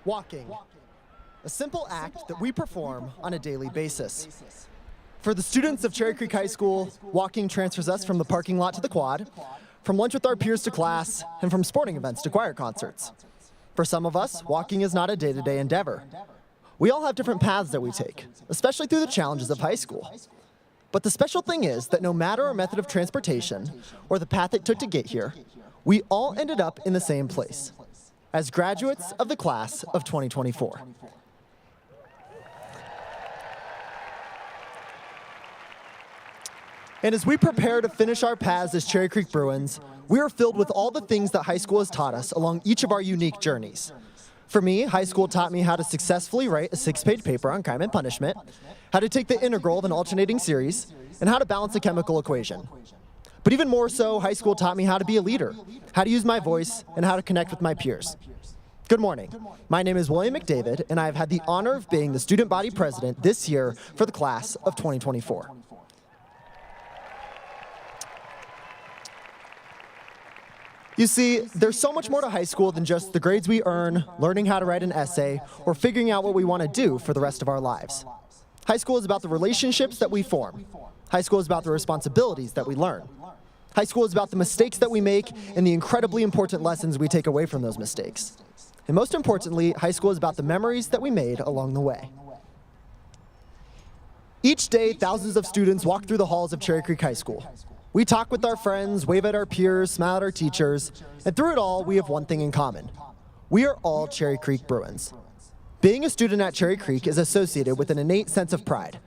Walking, a simple act that we perform on a daily basis. For the students of Cherry Creek High School, walking transfers us from the parking lot to the quad, from lunch with our peers to class, and from sporting events to choir concerts. For some of us, walking is not a day-to-day endeavor. We all have different paths that we take, especially through the challenges of high school. But the special thing is that no matter our method of transportation or the path it took to get here, we all ended up in the same place, as graduates of the class of 2024. And as we prepare to finish our paths as Cherry Creek Bruins, we are filled with all the things that high school has taught us along each of our unique journeys. For me, high school taught me how to successfully write a 6-page paper on crime and punishment, how to take the integral of an alternating series, and how to balance a chemical equation. But even more so, high school taught me how to be a leader, how to use my voice, and how to connect with my peers. Good morning. My name is William McDavid, and I have had the honor of being the student body president this year for the class of 2024. You see, there's so much more to high school than just the grades we earn, learning how to write an essay, or figuring out what we want to do for the rest of our lives. High school is about the relationships that we form. High school is about the responsibilities that we learn. High school is about the mistakes that we make and the incredibly important lessons we take away from those mistakes. And most importantly, high school is about the memories that we made along the way. Each day, thousands of students walk through the halls of Cherry Creek High School. We talk with our friends, wave at our peers, smile at our teachers, and through it all, we have one thing in common. We are all Cherry Creek Bruins. Being a student at Cherry Creek is associated with an innate sense of pride.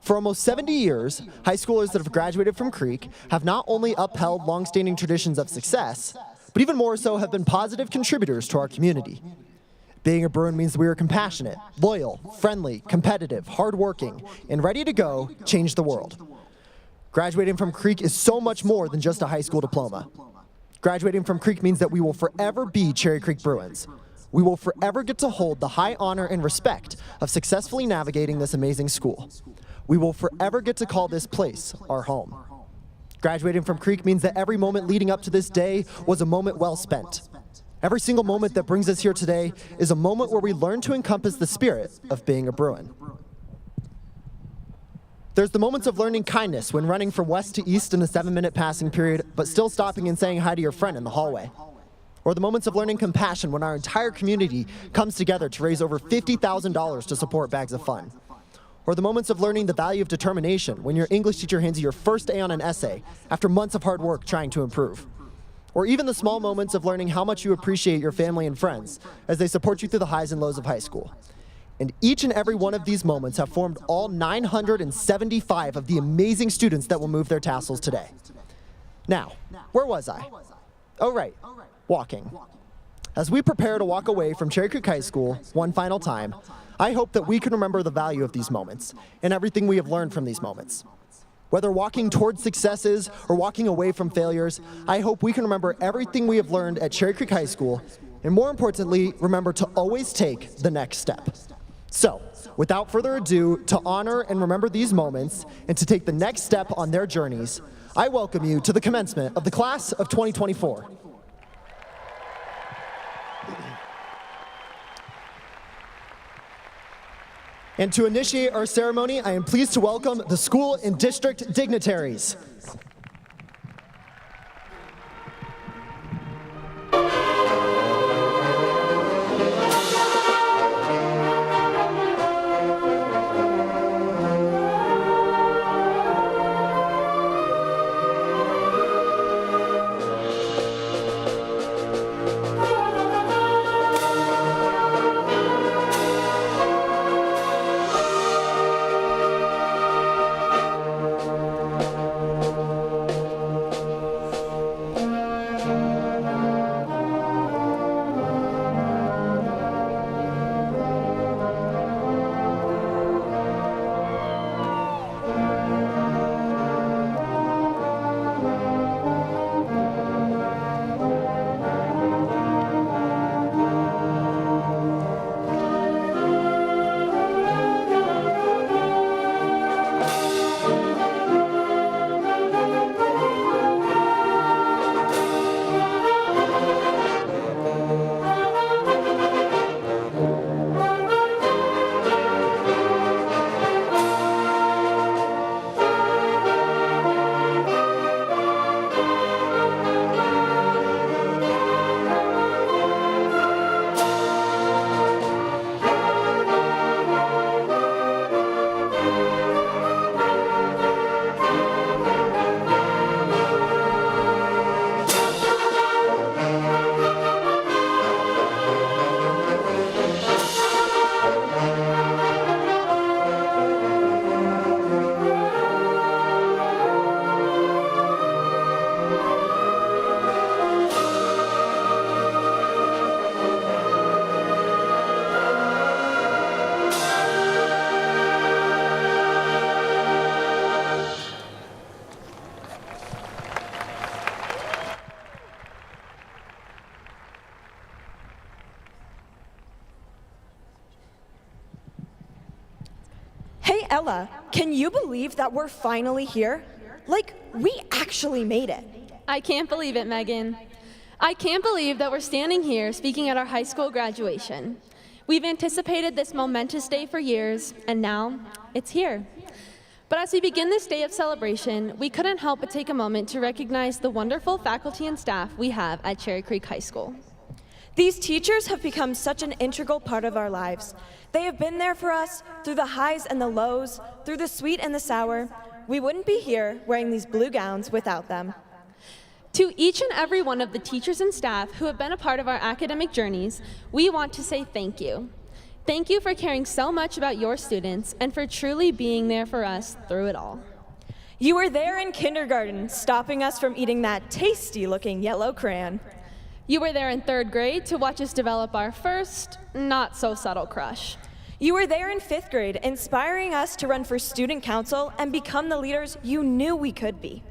For almost 70 years, high schoolers that have graduated from Creek have not only upheld long-standing traditions of success, but even more so have been positive contributors to our community. Being a Bruin means we are compassionate, loyal, friendly, competitive, hardworking, and ready to go change the world. Graduating from Creek is so much more than just a high school diploma. Graduating from Creek means that we will forever be Cherry Creek Bruins. We will forever get to hold the high honor and respect of successfully navigating this amazing school. We will forever get to call this place our home. Graduating from Creek means that every moment leading up to this day was a moment well spent. Every single moment that brings us here today is a moment where we learn to encompass the spirit of being a Bruin. There's the moments of learning kindness when running from west to east in a 7-minute passing period, but still stopping and saying hi to your friend in the hallway. Or the moments of learning compassion when our entire community comes together to raise over $50,000 to support Bags of Fun. Or the moments of learning the value of determination when your English teacher hands you your first A on an essay after months of hard work trying to improve. Or even the small moments of learning how much you appreciate your family and friends as they support you through the highs and lows of high school. And each and every one of these moments have formed all 975 of the amazing students that will move their tassels today. Now, where was I? Oh, right, walking. As we prepare to walk away from Cherry Creek High School one final time, I hope that we can remember the value of these moments and everything we have learned from these moments. Whether walking towards successes or walking away from failures, I hope we can remember everything we have learned at Cherry Creek High School, and more importantly, remember to always take the next step. So, without further ado, to honor and remember these moments and to take the next step on their journeys, I welcome you to the commencement of the class of 2024. And to initiate our ceremony, I am pleased to welcome the school and district dignitaries. Ella, can you believe that we're finally here? Like, we actually made it. I can't believe it, Megan. I can't believe that we're standing here speaking at our high school graduation. We've anticipated this momentous day for years, and now it's here. But as we begin this day of celebration, we couldn't help but take a moment to recognize the wonderful faculty and staff we have at Cherry Creek High School. These teachers have become such an integral part of our lives. They have been there for us through the highs and the lows, through the sweet and the sour. We wouldn't be here wearing these blue gowns without them. To each and every one of the teachers and staff who have been a part of our academic journeys, we want to say thank you. Thank you for caring so much about your students and for truly being there for us through it all. You were there in kindergarten, stopping us from eating that tasty-looking yellow crayon. You were there in 3rd grade to watch us develop our first, not-so-subtle crush. You were there in 5th grade, inspiring us to run for student council and become the leaders you knew we could be.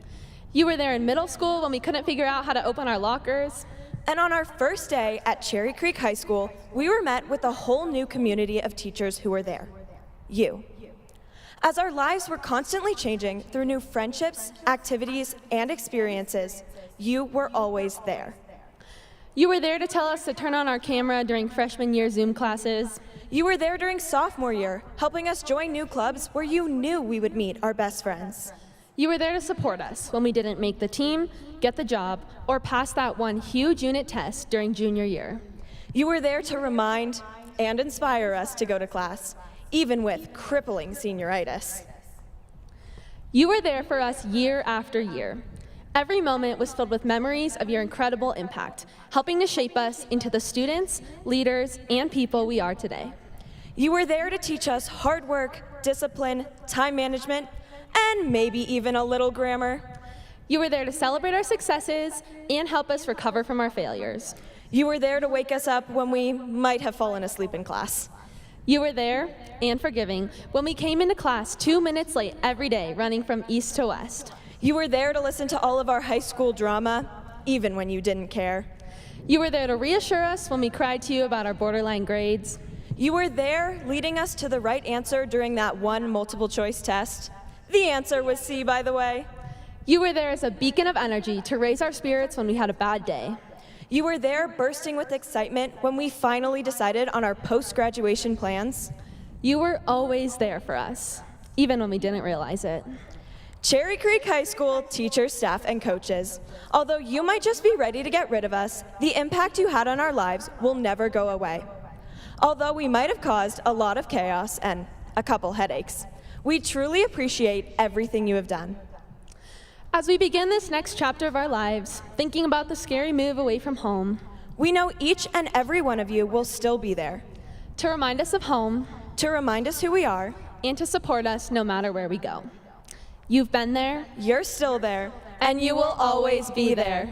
You were there in middle school when we couldn't figure out how to open our lockers. And on our first day at Cherry Creek High School, we were met with a whole new community of teachers who were there. You. As our lives were constantly changing through new friendships, activities, and experiences, you were always there. You were there to tell us to turn on our camera during freshman year Zoom classes. You were there during sophomore year, helping us join new clubs where you knew we would meet our best friends. You were there to support us when we didn't make the team, get the job, or pass that one huge unit test during junior year. You were there to remind and inspire us to go to class, even with crippling senioritis. You were there for us year after year. Every moment was filled with memories of your incredible impact, helping to shape us into the students, leaders, and people we are today. You were there to teach us hard work, discipline, time management, and maybe even a little grammar. You were there to celebrate our successes and help us recover from our failures. You were there to wake us up when we might have fallen asleep in class. You were there and forgiving when we came into class 2 minutes late every day, running from east to west. You were there to listen to all of our high school drama, even when you didn't care. You were there to reassure us when we cried to you about our borderline grades. You were there leading us to the right answer during that one multiple choice test. The answer was C, by the way. You were there as a beacon of energy to raise our spirits when we had a bad day. You were there bursting with excitement when we finally decided on our post-graduation plans. You were always there for us, even when we didn't realize it. Cherry Creek High School teachers, staff, and coaches. Although you might just be ready to get rid of us, the impact you had on our lives will never go away. Although we might have caused a lot of chaos and a couple headaches, we truly appreciate everything you have done. As we begin this next chapter of our lives, thinking about the scary move away from home, we know each and every one of you will still be there. To remind us of home, to remind us who we are, and to support us no matter where we go. You've been there, you're still there, and you will always be there.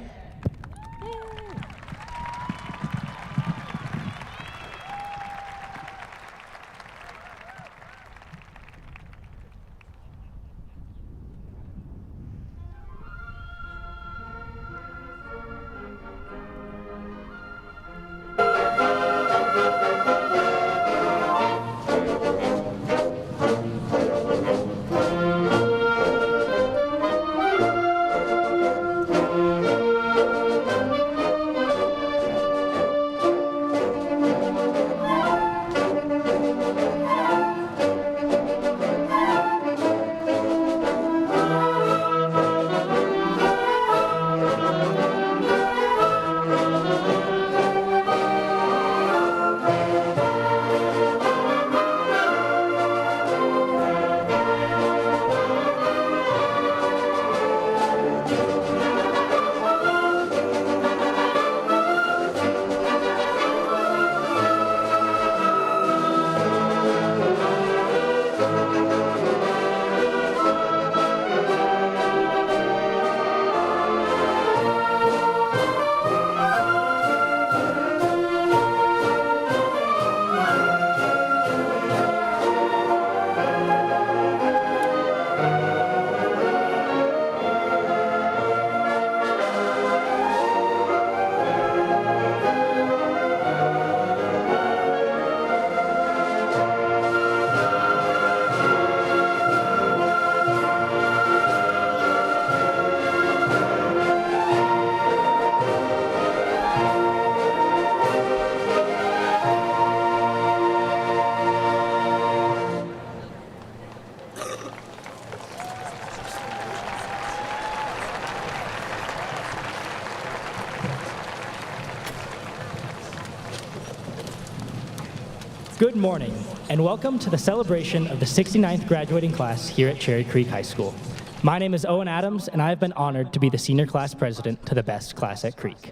Good morning, and welcome to the celebration of the 69th graduating class here at Cherry Creek High School. My name is Owen Adams, and I have been honored to be the senior class president to the best class at Creek.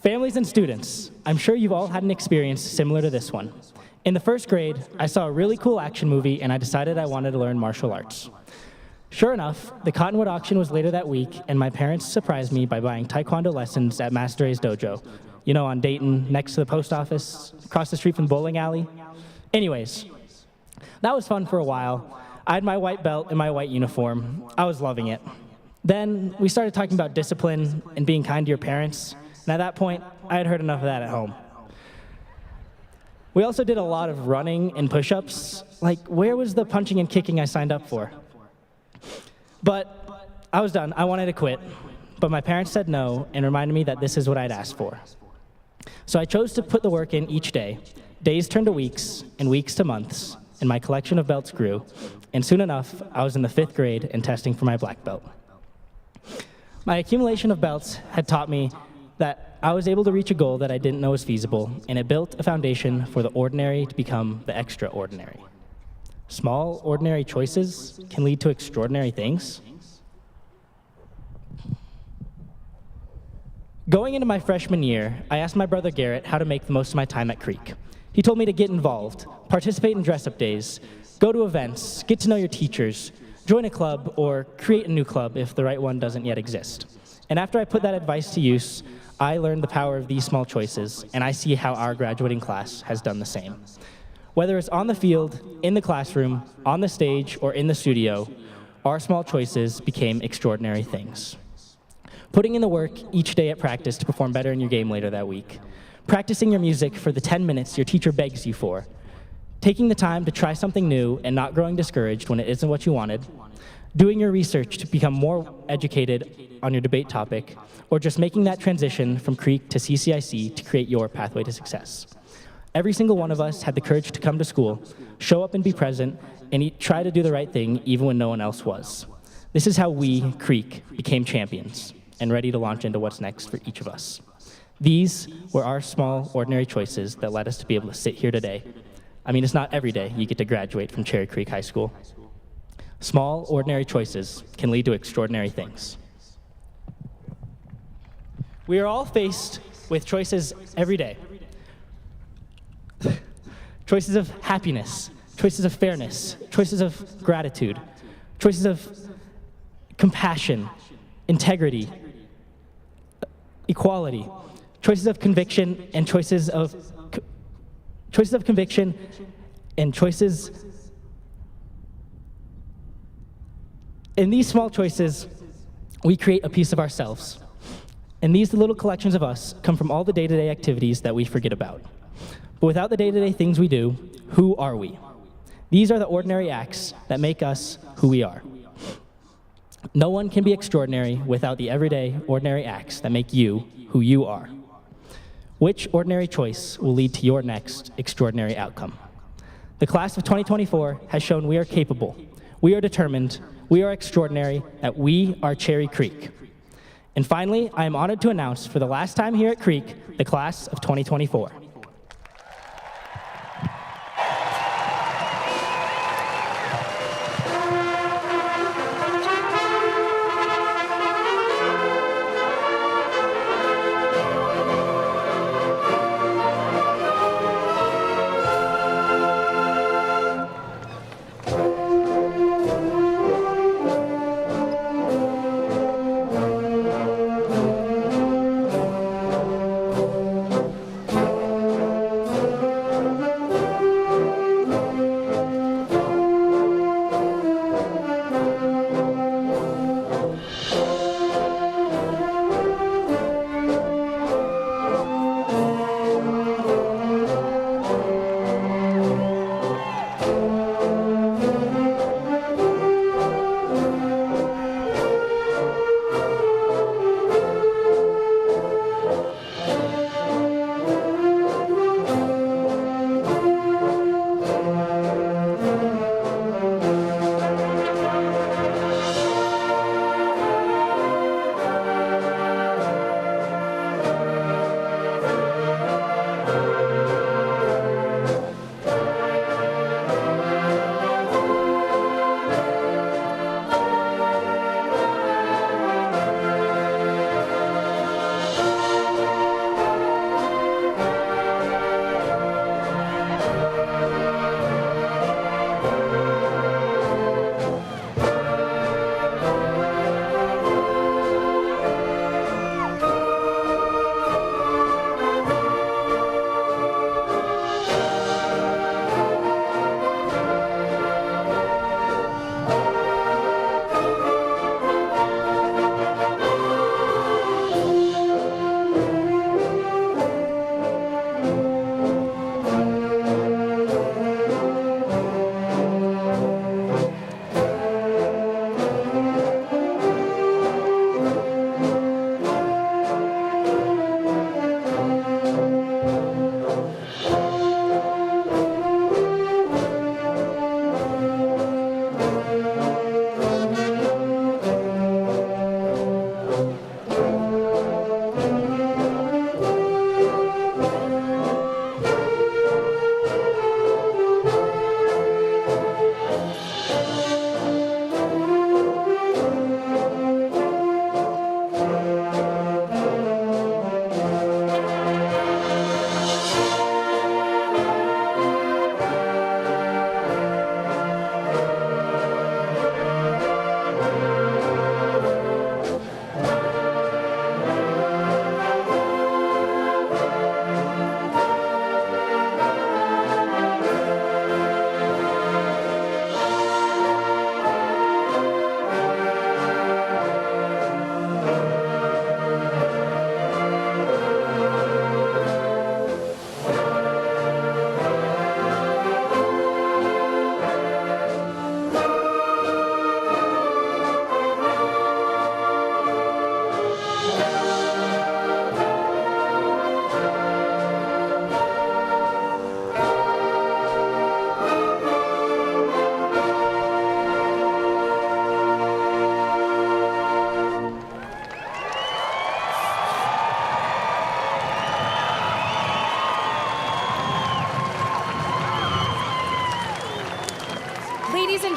Families and students, I'm sure you've all had an experience similar to this one. In the first grade, I saw a really cool action movie, and I decided I wanted to learn martial arts. Sure enough, the Cottonwood auction was later that week, and my parents surprised me by buying taekwondo lessons at Master Ray's dojo. You know, on Dayton, next to the post office, across the street from the bowling alley. Anyways, that was fun for a while. I had my white belt and my white uniform. I was loving it. Then we started talking about discipline and being kind to your parents, and at that point, I had heard enough of that at home. We also did a lot of running and push-ups. Like, where was the punching and kicking I signed up for? But I was done. I wanted to quit. But my parents said no and reminded me that this is what I'd asked for. So I chose to put the work in each day. Days turned to weeks, and weeks to months, and my collection of belts grew. And soon enough, I was in the 5th grade and testing for my black belt. My accumulation of belts had taught me that I was able to reach a goal that I didn't know was feasible, and it built a foundation for the ordinary to become the extraordinary. Small, ordinary choices can lead to extraordinary things. Going into my freshman year, I asked my brother Garrett how to make the most of my time at Creek. He told me to get involved, participate in dress-up days, go to events, get to know your teachers, join a club, or create a new club if the right one doesn't yet exist. And after I put that advice to use, I learned the power of these small choices, and I see how our graduating class has done the same. Whether it's on the field, in the classroom, on the stage, or in the studio, our small choices became extraordinary things. Putting in the work each day at practice to perform better in your game later that week. Practicing your music for the 10 minutes your teacher begs you for. Taking the time to try something new and not growing discouraged when it isn't what you wanted. Doing your research to become more educated on your debate topic, or just making that transition from Creek to CCIC to create your pathway to success. Every single one of us had the courage to come to school, show up and be present, and try to do the right thing even when no one else was. This is how we, Creek, became champions and ready to launch into what's next for each of us. These were our small, ordinary choices that led us to be able to sit here today. I mean, it's not every day you get to graduate from Cherry Creek High School. Small, ordinary choices can lead to extraordinary things. We are all faced with choices every day. Choices of happiness, choices of fairness, choices of gratitude, choices of compassion, integrity, equality, choices of conviction, and choices of conviction, and choices. In these small choices, we create a piece of ourselves. And these little collections of us come from all the day-to-day activities that we forget about. But without the day-to-day things we do, who are we? These are the ordinary acts that make us who we are. No one can be extraordinary without the everyday, ordinary acts that make you who you are. Which ordinary choice will lead to your next extraordinary outcome? The class of 2024 has shown we are capable, we are determined, we are extraordinary, that we are Cherry Creek. And finally, I am honored to announce for the last time here at Creek, the class of 2024.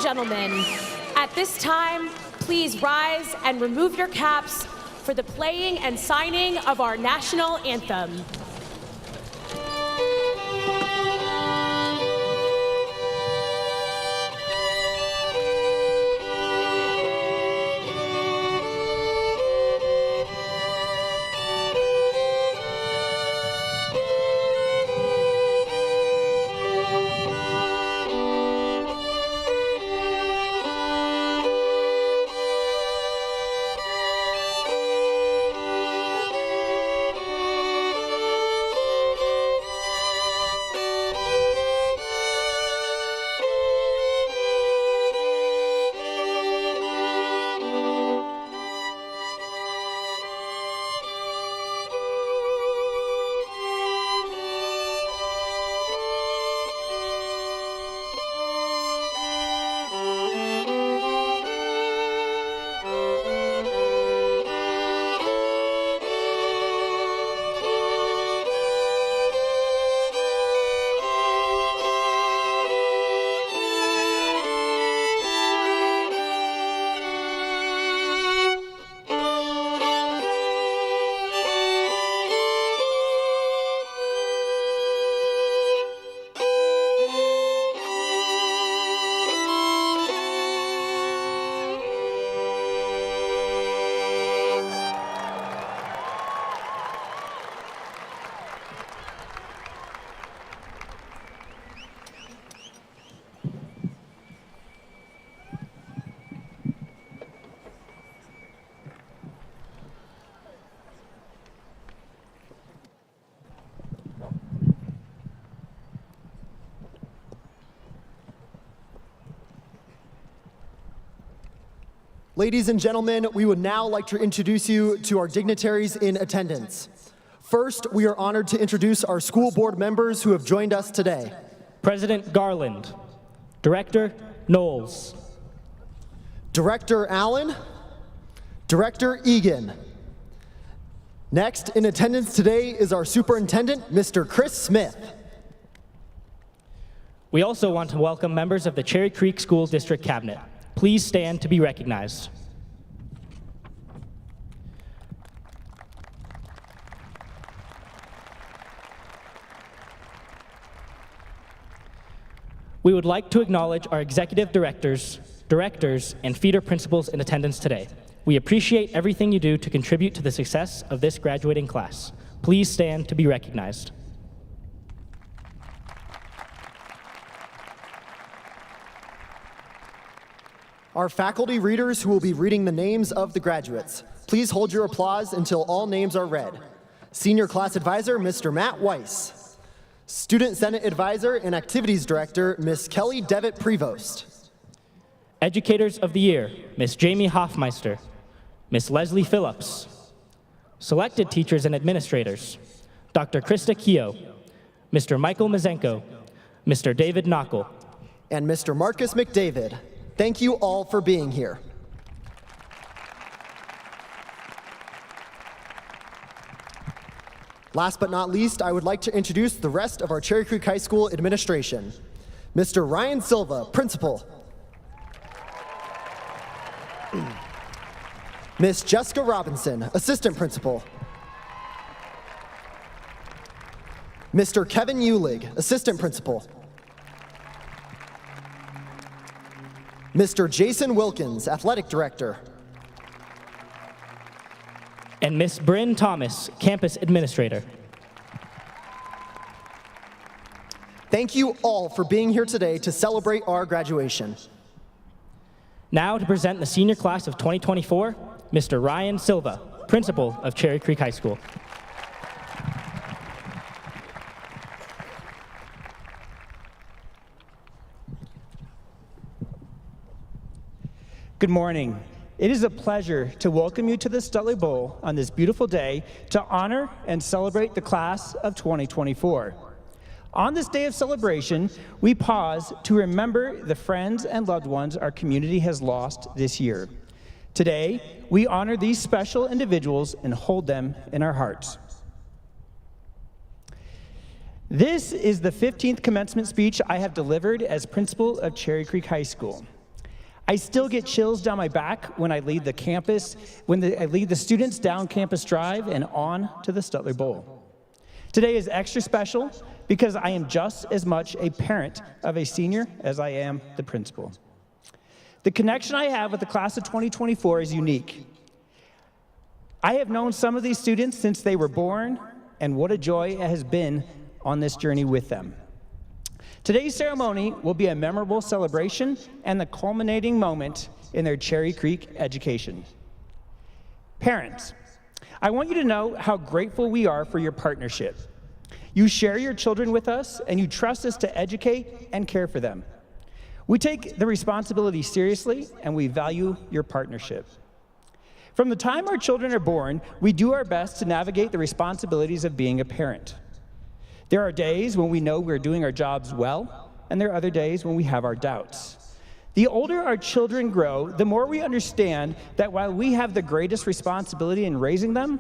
gentlemen, at this time, please rise and remove your caps for the playing and signing of our national anthem. Ladies and gentlemen, we would now like to introduce you to our dignitaries in attendance. First, we are honored to introduce our school board members who have joined us today. President Garland, Director Knowles, Director Allen, Director Egan. Next in attendance today is our superintendent, Mr. Chris Smith. We also want to welcome members of the Cherry Creek School District Cabinet. Please stand to be recognized. We would like to acknowledge our executive directors, and feeder principals in attendance today. We appreciate everything you do to contribute to the success of this graduating class. Please stand to be recognized. Our faculty readers who will be reading the names of the graduates. Please hold your applause until all names are read. Senior Class Advisor, Mr. Matt Weiss. Student Senate Advisor and Activities Director, Ms. Kelly Devitt Prevost. Educators of the Year, Ms. Jamie Hoffmeister, Ms. Leslie Phillips. Selected Teachers and Administrators, Dr. Krista Keogh, Mr. Michael Mazenko, Mr. David Knockel, and Mr. Marcus McDavid. Thank you all for being here. Last but not least, I would like to introduce the rest of our Cherry Creek High School administration. Mr. Ryan Silva, Principal. Miss Jessica Robinson, Assistant Principal. Mr. Kevin Eulig, Assistant Principal. Mr. Jason Wilkins, Athletic Director. And Miss Bryn Thomas, Campus Administrator. Thank you all for being here today to celebrate our graduation. Now to present the senior class of 2024, Mr. Ryan Silva, Principal of Cherry Creek High School. Good morning. It is a pleasure to welcome you to the Stutley Bowl on this beautiful day to honor and celebrate the class of 2024. On this day of celebration, we pause to remember the friends and loved ones our community has lost this year. Today, we honor these special individuals and hold them in our hearts. This is the 15th commencement speech I have delivered as principal of Cherry Creek High School. I still get chills down my back when I lead the campus, I lead the students down Campus Drive and on to the Stutler Bowl. Today is extra special because I am just as much a parent of a senior as I am the principal. The connection I have with the class of 2024 is unique. I have known some of these students since they were born, and what a joy it has been on this journey with them. Today's ceremony will be a memorable celebration and the culminating moment in their Cherry Creek education. Parents, I want you to know how grateful we are for your partnership. You share your children with us, and you trust us to educate and care for them. We take the responsibility seriously, and we value your partnership. From the time our children are born, we do our best to navigate the responsibilities of being a parent. There are days when we know we're doing our jobs well, and there are other days when we have our doubts. The older our children grow, the more we understand that while we have the greatest responsibility in raising them,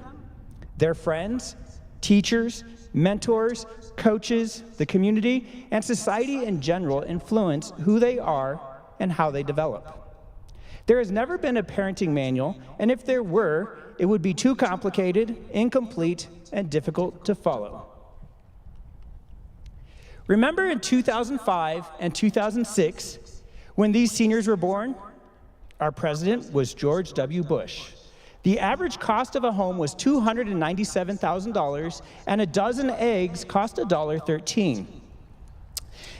their friends, teachers, mentors, coaches, the community, and society in general influence who they are and how they develop. There has never been a parenting manual, and if there were, it would be too complicated, incomplete, and difficult to follow. Remember in 2005 and 2006, when these seniors were born? Our president was George W. Bush. The average cost of a home was $297,000, and a dozen eggs cost $1.13.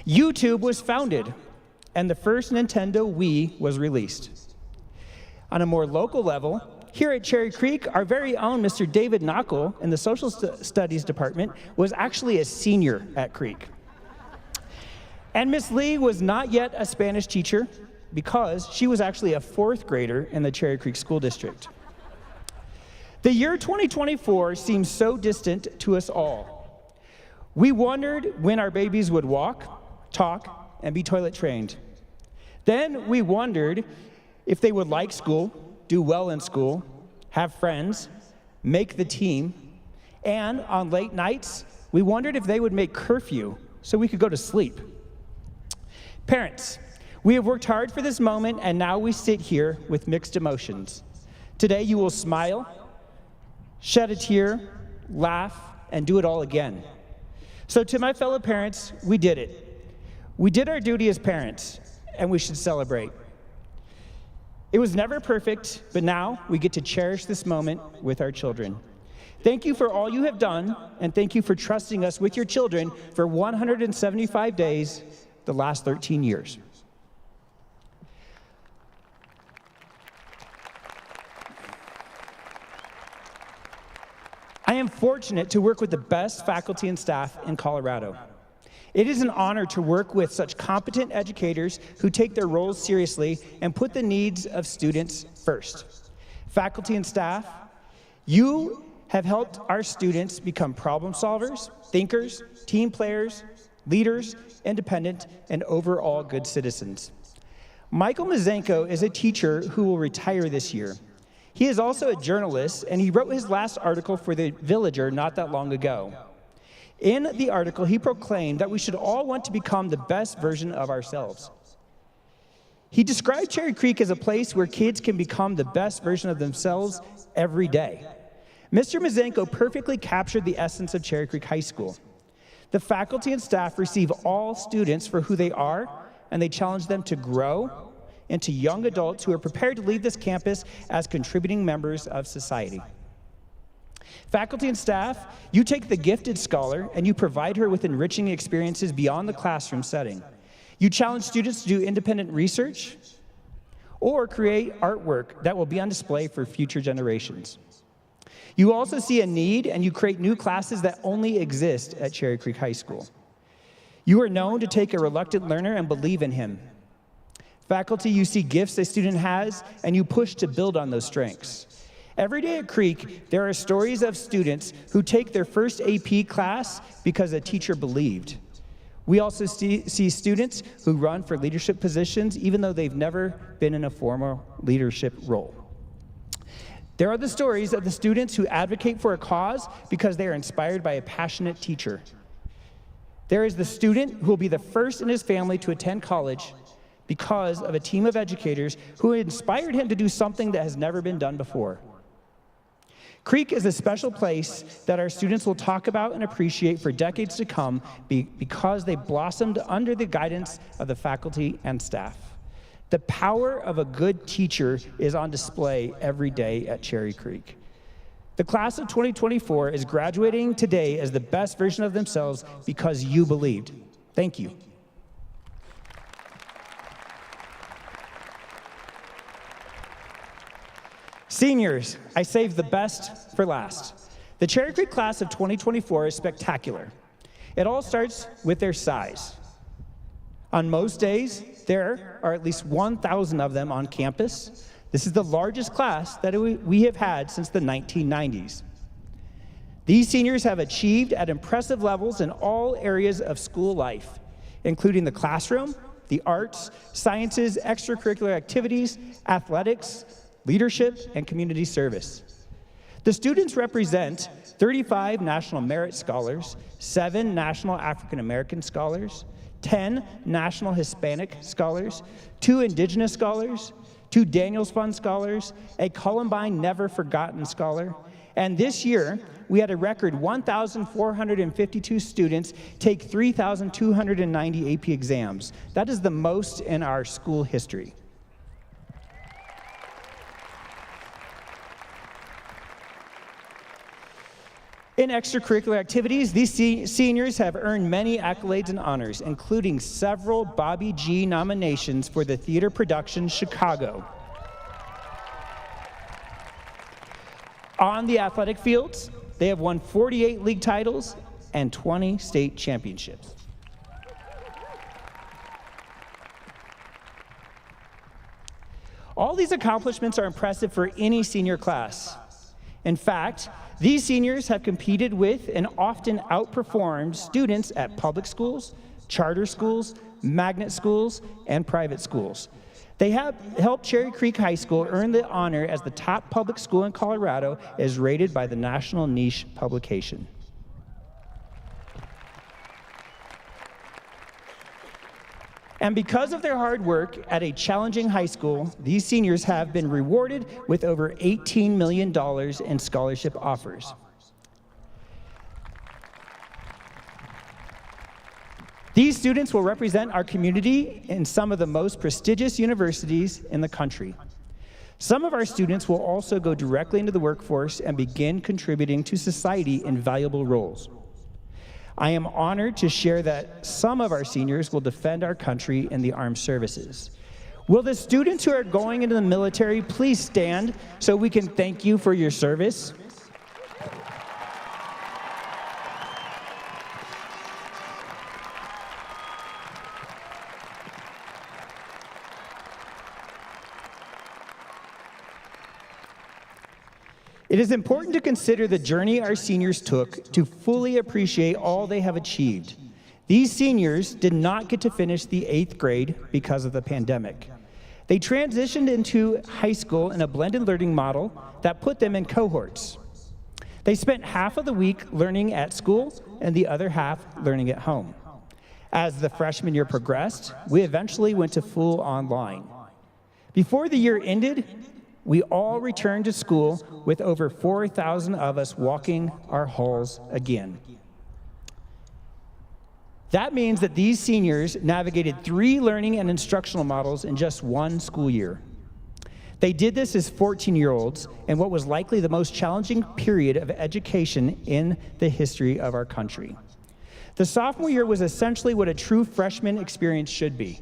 YouTube was founded, and the first Nintendo Wii was released. On a more local level, here at Cherry Creek, our very own Mr. David Knockel in the Social Studies Department was actually a senior at Creek. And Miss Lee was not yet a Spanish teacher because she was actually a fourth grader in the Cherry Creek School District. The year 2024 seems so distant to us all. We wondered when our babies would walk, talk, and be toilet trained. Then we wondered if they would like school, do well in school, have friends, make the team, and on late nights, we wondered if they would make curfew so we could go to sleep. Parents, we have worked hard for this moment, and now we sit here with mixed emotions. Today you will smile, shed a tear, laugh, and do it all again. So to my fellow parents, we did it. We did our duty as parents, and we should celebrate. It was never perfect, but now we get to cherish this moment with our children. Thank you for all you have done, and thank you for trusting us with your children for 175 days, the last 13 years. I am fortunate to work with the best faculty and staff in Colorado. It is an honor to work with such competent educators who take their roles seriously and put the needs of students first. Faculty and staff, you have helped our students become problem solvers, thinkers, team players, leaders, independent, and overall good citizens. Michael Mazenko is a teacher who will retire this year. He is also a journalist, and he wrote his last article for The Villager not that long ago. In the article, he proclaimed that we should all want to become the best version of ourselves. He described Cherry Creek as a place where kids can become the best version of themselves every day. Mr. Mazenko perfectly captured the essence of Cherry Creek High School. The faculty and staff receive all students for who they are, and they challenge them to grow into young adults who are prepared to leave this campus as contributing members of society. Faculty and staff, you take the gifted scholar and you provide her with enriching experiences beyond the classroom setting. You challenge students to do independent research or create artwork that will be on display for future generations. You also see a need and you create new classes that only exist at Cherry Creek High School. You are known to take a reluctant learner and believe in him. Faculty, you see gifts a student has and you push to build on those strengths. Every day at Creek, there are stories of students who take their first AP class because a teacher believed. We also see students who run for leadership positions even though they've never been in a formal leadership role. There are the stories of the students who advocate for a cause because they are inspired by a passionate teacher. There is the student who will be the first in his family to attend college because of a team of educators who inspired him to do something that has never been done before. Creek is a special place that our students will talk about and appreciate for decades to come because they blossomed under the guidance of the faculty and staff. The power of a good teacher is on display every day at Cherry Creek. The class of 2024 is graduating today as the best version of themselves because you believed. Thank you. Seniors, I saved the best for last. The Cherry Creek class of 2024 is spectacular. It all starts with their size. On most days, there are at least 1,000 of them on campus. This is the largest class that we have had since the 1990s. These seniors have achieved at impressive levels in all areas of school life, including the classroom, the arts, sciences, extracurricular activities, athletics, leadership, and community service. The students represent 35 National Merit Scholars, 7 National African American Scholars, 10 National Hispanic Scholars, 2 Indigenous Scholars, 2 Daniels Fund Scholars, a Columbine Never Forgotten Scholar, and this year, we had a record 1,452 students take 3,290 AP exams. That is the most in our school history. In extracurricular activities, these seniors have earned many accolades and honors, including several Bobby G nominations for the theater production Chicago. On the athletic fields, they have won 48 league titles and 20 state championships. All these accomplishments are impressive for any senior class. In fact, these seniors have competed with and often outperformed students at public schools, charter schools, magnet schools, and private schools. They have helped Cherry Creek High School earn the honor as the top public school in Colorado as rated by the National Niche publication. And because of their hard work at a challenging high school, these seniors have been rewarded with over $18 million in scholarship offers. These students will represent our community in some of the most prestigious universities in the country. Some of our students will also go directly into the workforce and begin contributing to society in valuable roles. I am honored to share that some of our seniors will defend our country in the armed services. Will the students who are going into the military please stand so we can thank you for your service? It is important to consider the journey our seniors took to fully appreciate all they have achieved. These seniors did not get to finish the 8th grade because of the pandemic. They transitioned into high school in a blended learning model that put them in cohorts. They spent half of the week learning at school and the other half learning at home. As the freshman year progressed, we eventually went to full online. Before the year ended, we all returned to school with over 4,000 of us walking our halls again. That means that these seniors navigated 3 learning and instructional models in just 1 school year. They did this as 14-year-olds in what was likely the most challenging period of education in the history of our country. The sophomore year was essentially what a true freshman experience should be.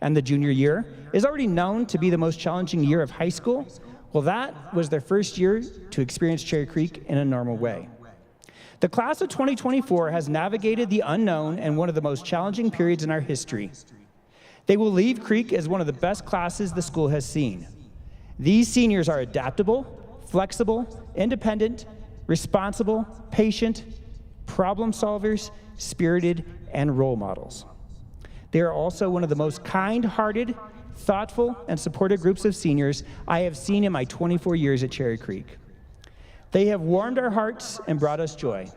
And the junior year is already known to be the most challenging year of high school. Well, that was their first year to experience Cherry Creek in a normal way. The class of 2024 has navigated the unknown and one of the most challenging periods in our history. They will leave Creek as one of the best classes the school has seen. These seniors are adaptable, flexible, independent, responsible, patient, problem solvers, spirited, and role models. They are also one of the most kind-hearted, thoughtful, and supportive groups of seniors I have seen in my 24 years at Cherry Creek. They have warmed our hearts and brought us joy.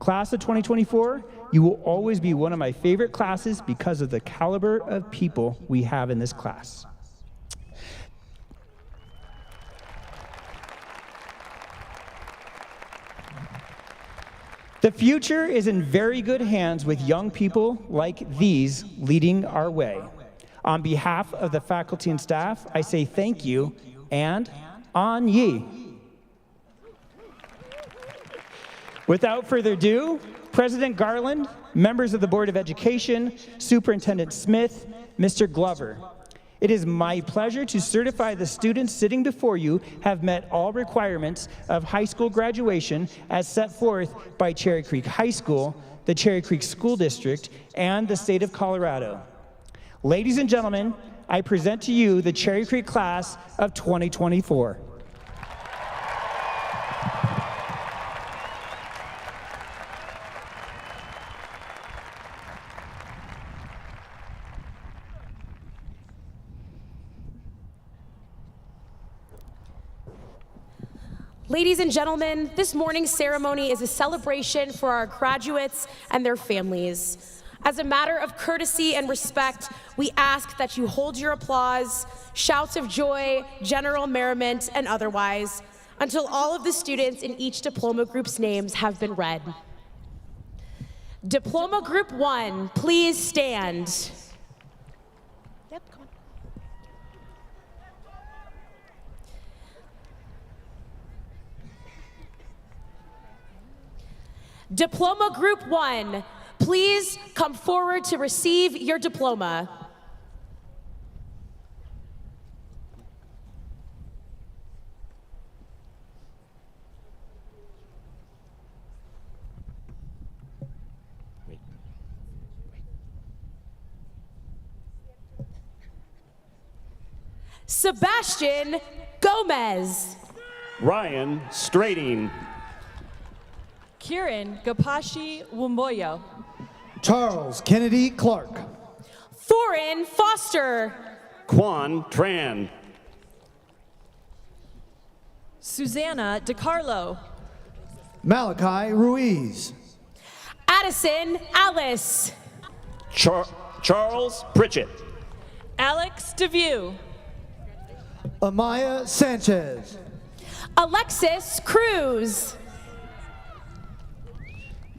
Class of 2024, you will always be one of my favorite classes because of the caliber of people we have in this class. The future is in very good hands with young people like these leading our way. On behalf of the faculty and staff, I say thank you and on ye. Without further ado, President Garland, members of the Board of Education, Superintendent Smith, Mr. Glover. It is my pleasure to certify the students sitting before you have met all requirements of high school graduation as set forth by Cherry Creek High School, the Cherry Creek School District, and the state of Colorado. Ladies and gentlemen, I present to you the Cherry Creek class of 2024. Ladies and gentlemen, this morning's ceremony is a celebration for our graduates and their families. As a matter of courtesy and respect, we ask that you hold your applause, shouts of joy, general merriment, and otherwise, until all of the students in each diploma group's names have been read. Diploma Group 1, please stand. Diploma Group 1, please come forward to receive your diploma. Sebastian Gomez. Ryan Strading. Kieran Gapashi Wumboyo. Charles Kennedy Clark. Thorin Foster. Quan Tran. Susanna DeCarlo. Malachi Ruiz. Addison Alice. Charles Pritchett. Alex DeVue. Amaya Sanchez. Alexis Cruz.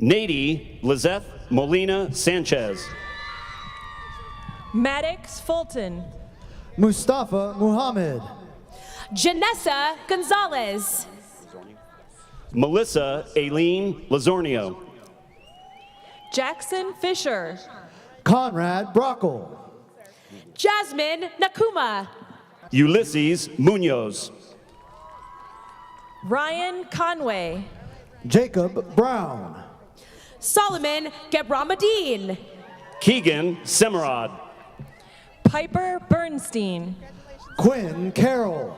Nady Lizeth Molina Sanchez. Maddox Fulton. Mustafa Muhammad. Janessa Gonzalez. Melissa Aileen Lazornio. Jackson Fisher. Conrad Brockle. Jasmine Nakuma. Ulysses Munoz. Ryan Conway. Jacob Brown. Solomon Gebramadine. Keegan Semerod. Piper Bernstein. Quinn Carroll.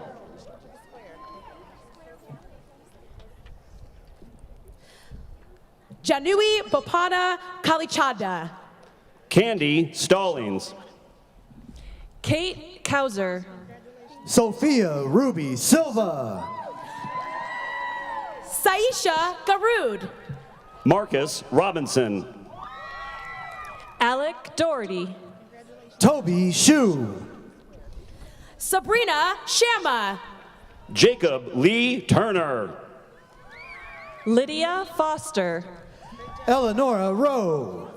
Janui Bopana Kalichada. Candy Stallings. Kate Kauser. Sophia Ruby Silva. Saisha Garud. Marcus Robinson. Alec Doherty. Toby Shu. Sabrina Shama. Jacob Lee Turner. Lydia Foster. Eleonora Rowe.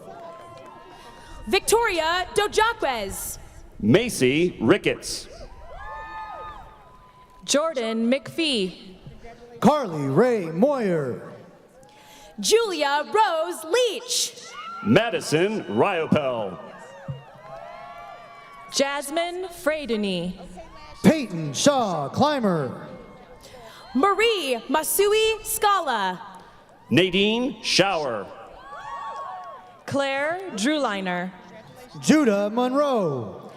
Victoria Dojaquez. Macy Ricketts. Jordan McPhee. Carly Ray Moyer. Julia Rose Leach. Madison Ryopel. Jasmine Freydeny. Peyton Shaw Clymer. Marie Masui Scala. Nadine Shower. Claire Drewliner. Judah Monroe.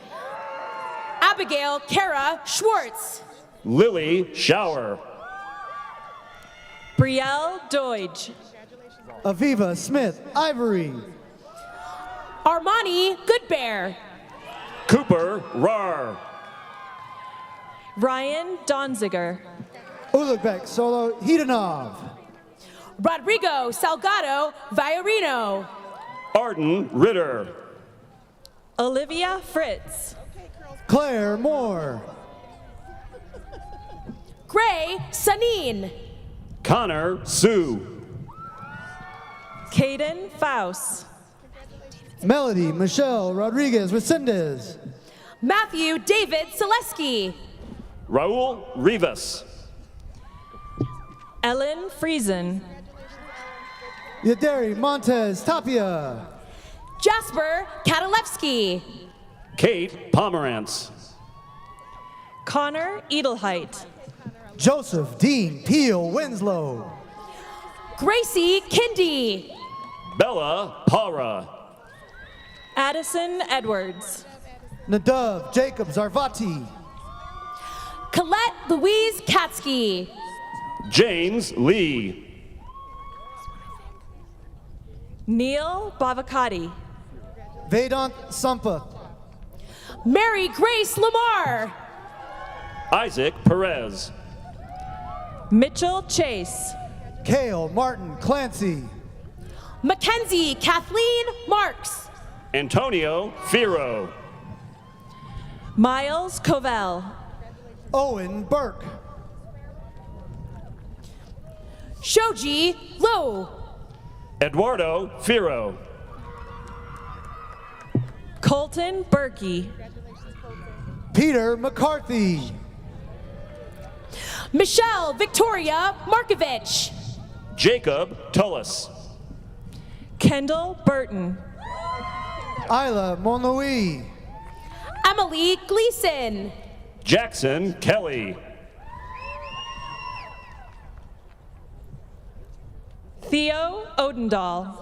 Abigail Kara Schwartz. Lily Shower. Brielle Deutsch. Aviva Smith Ivory. Armani Goodbear. Cooper Rar. Ryan Donziger. Ulugh Solo Hidanov. Rodrigo Salgado Villarino. Arden Ritter. Olivia Fritz. Claire Moore. Gray Sanin. Connor Sue. Caden Faust. Melody Michelle Rodriguez Resendez. Matthew David Selesky. Raul Rivas. Ellen Friesen. Yaderi Montez Tapia. Jasper Katalevsky. Kate Pomerantz. Connor Edelheit. Joseph Dean Peel Winslow. Gracie Kindy. Bella Para. Addison Edwards. Nadav Jacob Zarvati. Colette Louise Katsky. James Lee. Neil Bavakati. Vedant Sampa. Mary Grace Lamar. Isaac Perez. Mitchell Chase. Kale Martin Clancy. Mackenzie Kathleen Marks. Antonio Firo. Miles Covell. Owen Burke. Shoji Lowe. Eduardo Firo. Colton Berkey. Peter McCarthy. Michelle Victoria Markovich. Jacob Tullis. Kendall Burton. Isla Monlouis. Emily Gleason. Jackson Kelly. Theo Odendahl.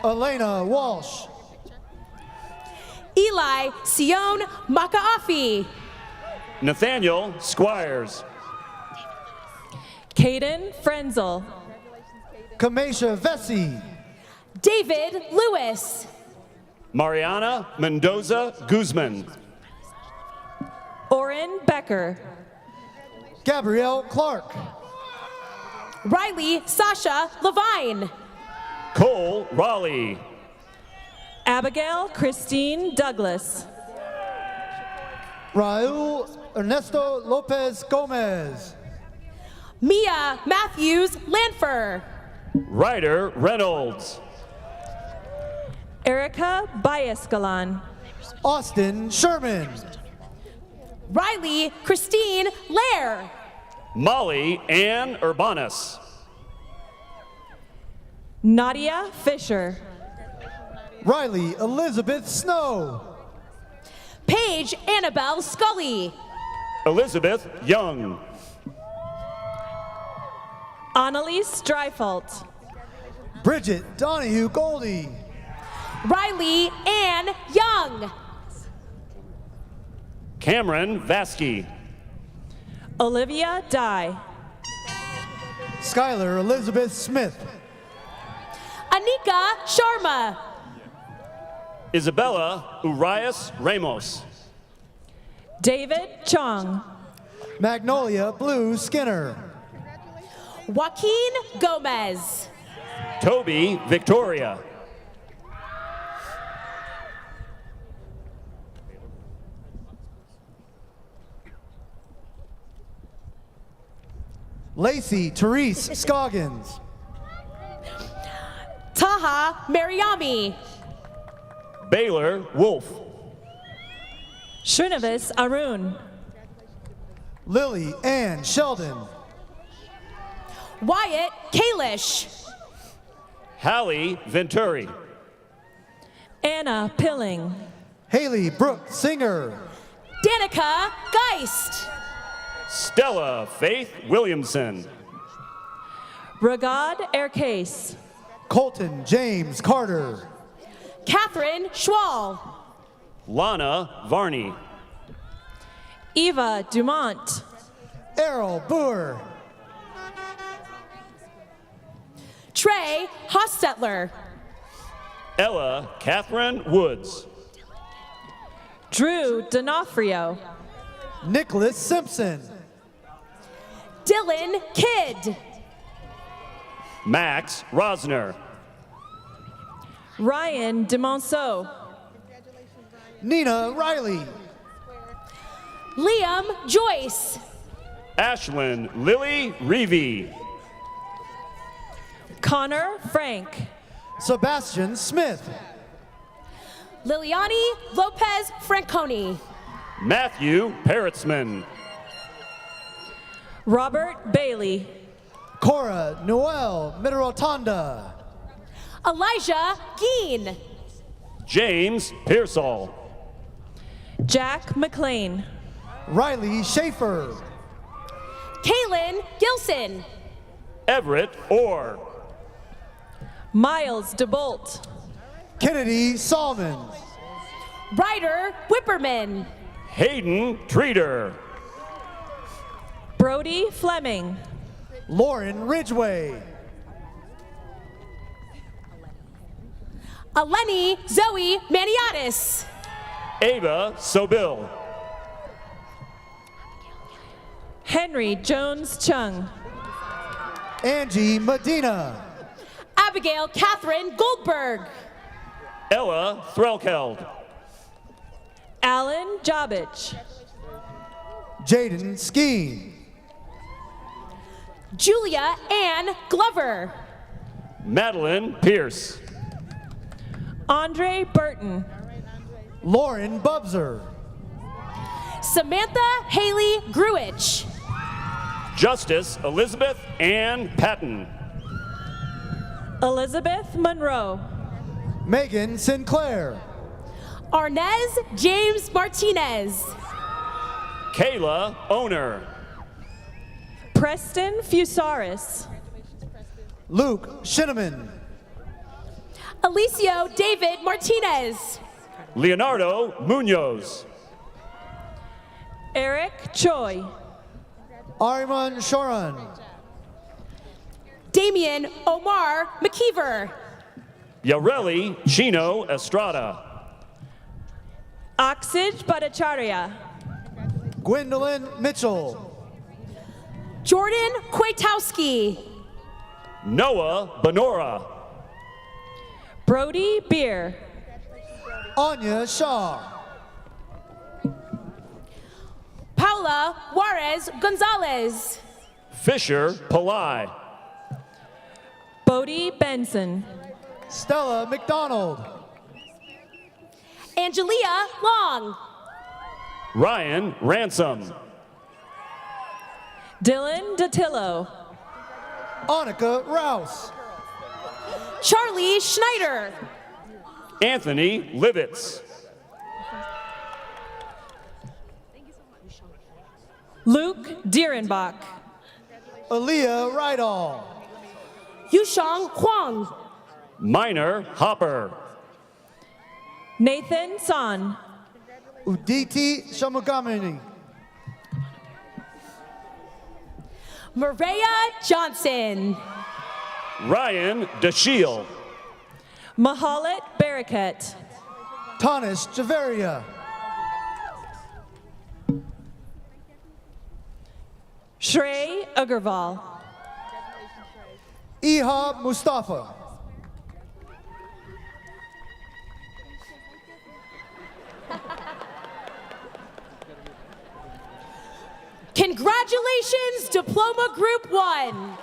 Elena Walsh. Eli Sion Makaafi. Nathaniel Squires. Caden Frenzel. Kamesha Vesey. David Lewis. Mariana Mendoza Guzman. Oren Becker. Gabrielle Clark. Riley Sasha Levine. Cole Raleigh. Abigail Christine Douglas. Raul Ernesto Lopez Gomez. Mia Matthews Lanfer. Ryder Reynolds. Erica Baescalan. Austin Sherman. Riley Christine Lair. Molly Ann Urbanus. Nadia Fisher. Riley Elizabeth Snow. Paige Annabelle Scully. Elizabeth Young. Annalise Dryfault. Bridget Donahue Goldie. Riley Ann Young. Cameron Vasky. Olivia Dye. Skylar Elizabeth Smith. Anika Sharma. Isabella Urias Ramos. David Chong. Magnolia Blue Skinner. Joaquin Gomez. Toby Victoria. Lacey Therese Scoggins. Taha Mariami. Baylor Wolf. Shrinavis Arun. Lily Ann Sheldon. Wyatt Kalish. Hallie Venturi. Anna Pilling. Haley Brooke Singer. Danica Geist. Stella Faith Williamson. Ragad Ercase. Colton James Carter. Catherine Schwall. Lana Varney. Eva Dumont. Errol Boer. Trey Hostetler. Ella Catherine Woods. Drew D'Onofrio. Nicholas Simpson. Dylan Kidd. Max Rosner. Ryan DeMonceau. Nina Riley. Liam Joyce. Ashlyn Lily Reevy. Connor Frank. Sebastian Smith. Liliani Lopez Franconi. Matthew Parrotsman. Robert Bailey. Cora Noel Mitrotanda. Elijah Geen. James Pearsall. Jack McLean. Riley Schaefer. Kaylin Gilson. Everett Orr. Miles DeBolt. Kennedy Salmon. Ryder Whipperman. Hayden Treater. Brody Fleming. Lauren Ridgway. Eleni Zoe Maniatis. Ava Sobil. Henry Jones Chung. Angie Medina. Abigail Catherine Goldberg. Ella Threlkeld. Alan Jobich. Jaden Skeen. Julia Ann Glover. Madeline Pierce. Andre Burton. Lauren Bubser. Samantha Haley Gruich. Justice Elizabeth Ann Patton. Elizabeth Monroe. Megan Sinclair. Arnez James Martinez. Kayla Owner. Preston Fusaris. Luke Shinneman. Alicio David Martinez. Leonardo Munoz. Eric Choi. Ariman Shoran. Damian Omar McKeever. Yareli Chino Estrada. Oxij Bhattacharya. Gwendolyn Mitchell. Jordan Kwiatowski. Noah Benora. Brody Beer. Anya Shaw. Paula Juarez Gonzalez. Fisher Pillai. Bodie Benson. Stella McDonald. Angelia Long. Ryan Ransom. Dylan Datillo. Annika Rouse. Charlie Schneider. Anthony Livitz. Luke Dierenbach. Aaliyah Rydall. Yushang Huang. Minor Hopper. Nathan Son. Uditi Shamugamini. Maria Johnson. Ryan DeShiel. Mahalet Barakat. Tanish Javaria. Shrey Agarwal. Ihab Mustafa. Congratulations, Diploma Group 1.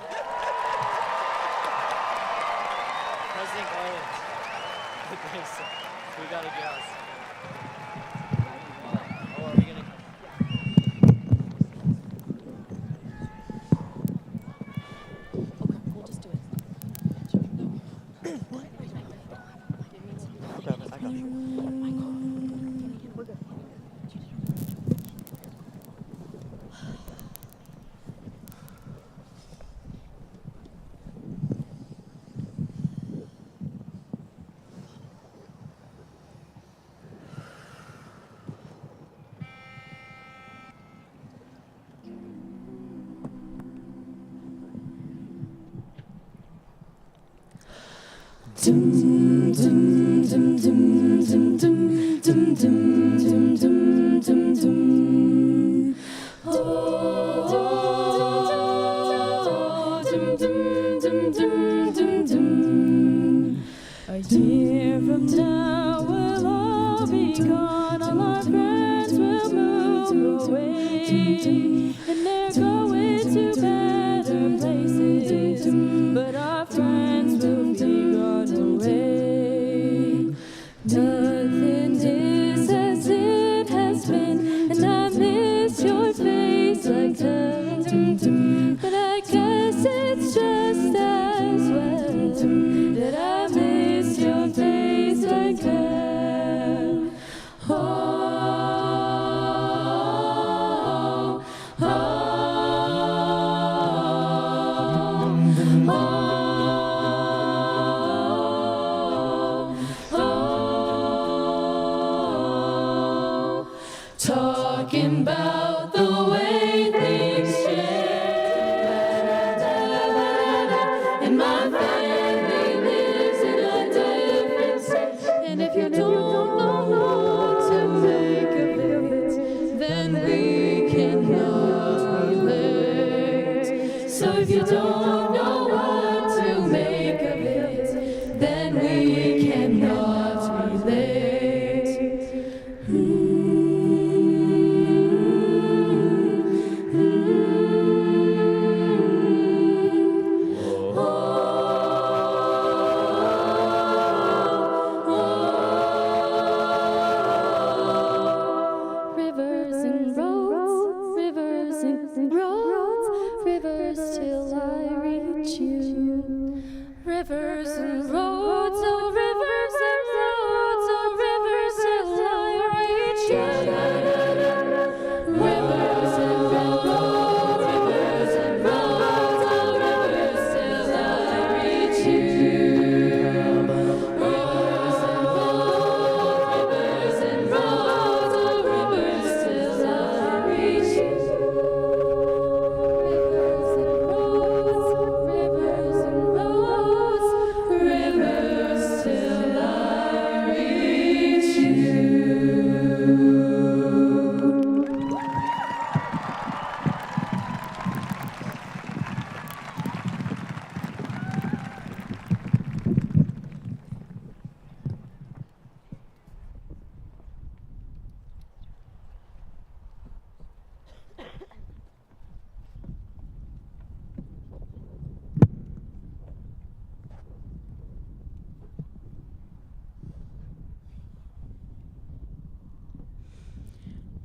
President Garland. We gotta guess. Oh, are we gonna? Okay, we'll just do it. I got you. We're good. Oh, But I guess it's just as well that I miss your face again. Talking about the way things change, and my family lives in a different state. And if you don't know what to make of it, then we cannot relate. So if you don't know what to make of it, then we cannot relate. Rivers and roads, rivers and roads, rivers till I reach you. Rivers and roads, oh rivers and roads, oh rivers till I reach you. Rivers and roads, rivers and roads, oh rivers till I reach you. Rivers and roads, oh rivers till I reach you. Rivers and roads, rivers till I reach you.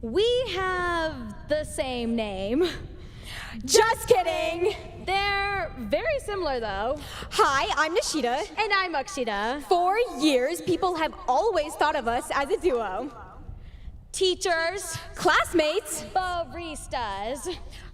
We have the same name. Just kidding. They're very similar, though. Hi, I'm Nishida. And I'm Akshita. For years, people have always thought of us as a duo. Teachers, Classmates, baristas.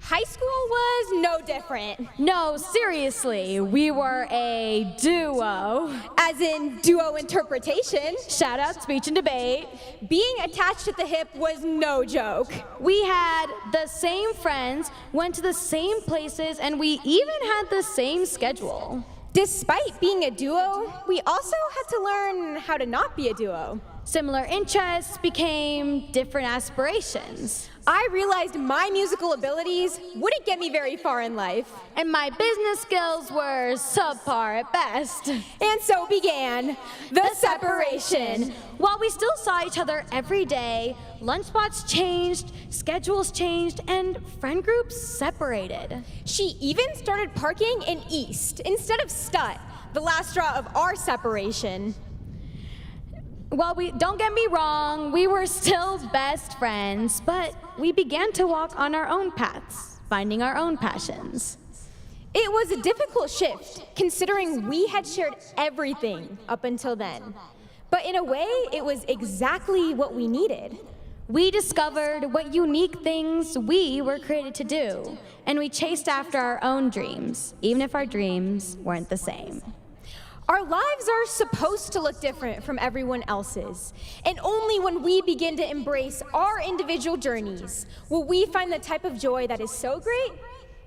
high school was no different. No, seriously, we were a duo. As in duo interpretation. Shout out speech and debate. Being attached at the hip was no joke. We had the same friends, went to the same places, and we even had the same schedule. Despite being a duo, we also had to learn how to not be a duo. Similar interests became different aspirations. I realized my musical abilities wouldn't get me very far in life. And my business skills were subpar at best. And so began the separation. While we still saw each other every day, lunch spots changed, schedules changed, and friend groups separated. She even started parking in East instead of Stut, the last straw of our separation. Well, don't get me wrong, we were still best friends, but we began to walk on our own paths, finding our own passions. It was a difficult shift, considering we had shared everything up until then. But in a way, it was exactly what we needed. We discovered what unique things we were created to do, and we chased after our own dreams, even if our dreams weren't the same. Our lives are supposed to look different from everyone else's, and only when we begin to embrace our individual journeys will we find the type of joy that is so great,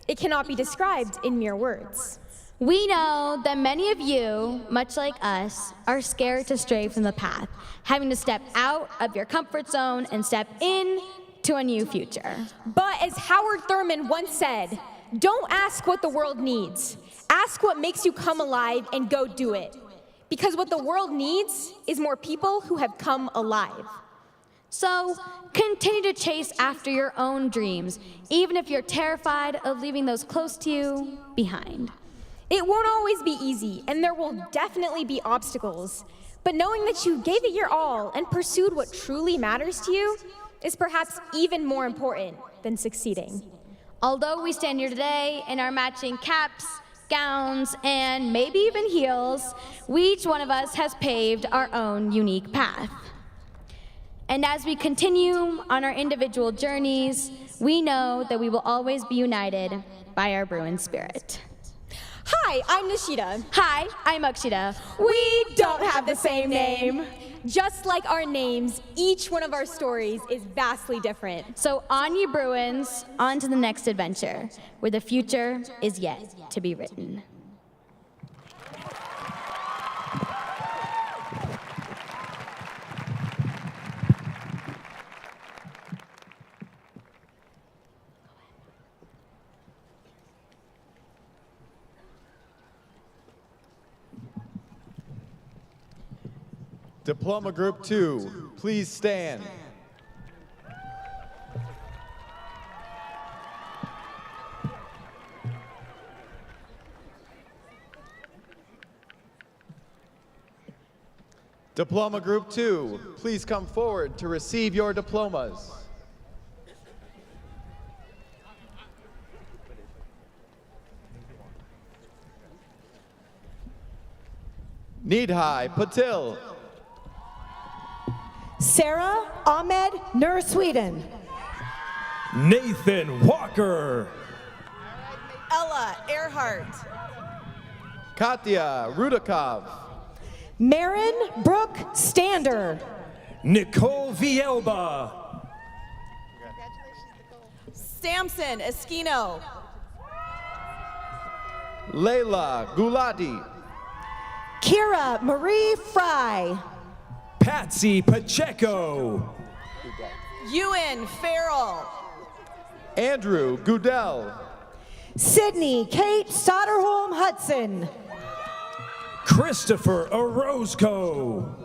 it cannot be described in mere words. We know that many of you, much like us, are scared to stray from the path, having to step out of your comfort zone and step in to a new future. But as Howard Thurman once said, don't ask what the world needs. Ask what makes you come alive and go do it. Because what the world needs is more people who have come alive. So continue to chase after your own dreams, even if you're terrified of leaving those close to you behind. It won't always be easy, and there will definitely be obstacles. But knowing that you gave it your all and pursued what truly matters to you is perhaps even more important than succeeding. Although we stand here today in our matching caps, gowns, and maybe even heels, each one of us has paved our own unique path. And as we continue on our individual journeys, we know that we will always be united by our Bruin spirit. Hi, I'm Nishida. Hi, I'm Akshita. We don't have the same name. Just like our names, each one of our stories is vastly different. So on you Bruins, on to the next adventure, where the future is yet to be written. Diploma Group 2, please stand. Diploma Group 2, please come forward to receive your diplomas. Needhai Patil. Sarah Ahmed Nur Sweden. Nathan Walker. Ella Earhart. Katya Rudakov. Marin Brooke Stander. Nicole Vielba. Samson Esquino. Layla Gulati. Kira Marie Fry. Patsy Pacheco. Ewan Farrell. Andrew Goodell. Sydney Kate Soderholm Hudson. Christopher Orozco.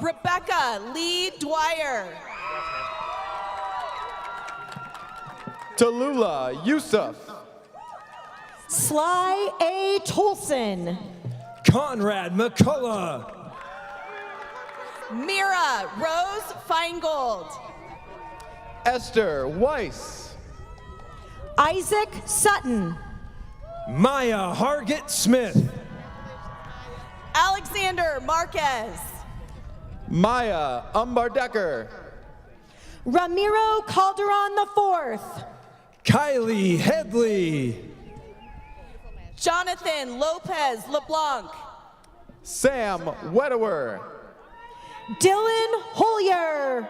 Rebecca Lee Dwyer. Tallulah Yusuf. Sly A. Tolson. Conrad McCullough. Mira Rose Feingold. Esther Weiss. Isaac Sutton. Maya Hargett Smith. Alexander Marquez. Maya Umbardecker. Ramiro Calderon IV. Kylie Headley. Jonathan Lopez LeBlanc. Sam Wedewer. Dylan Holyer.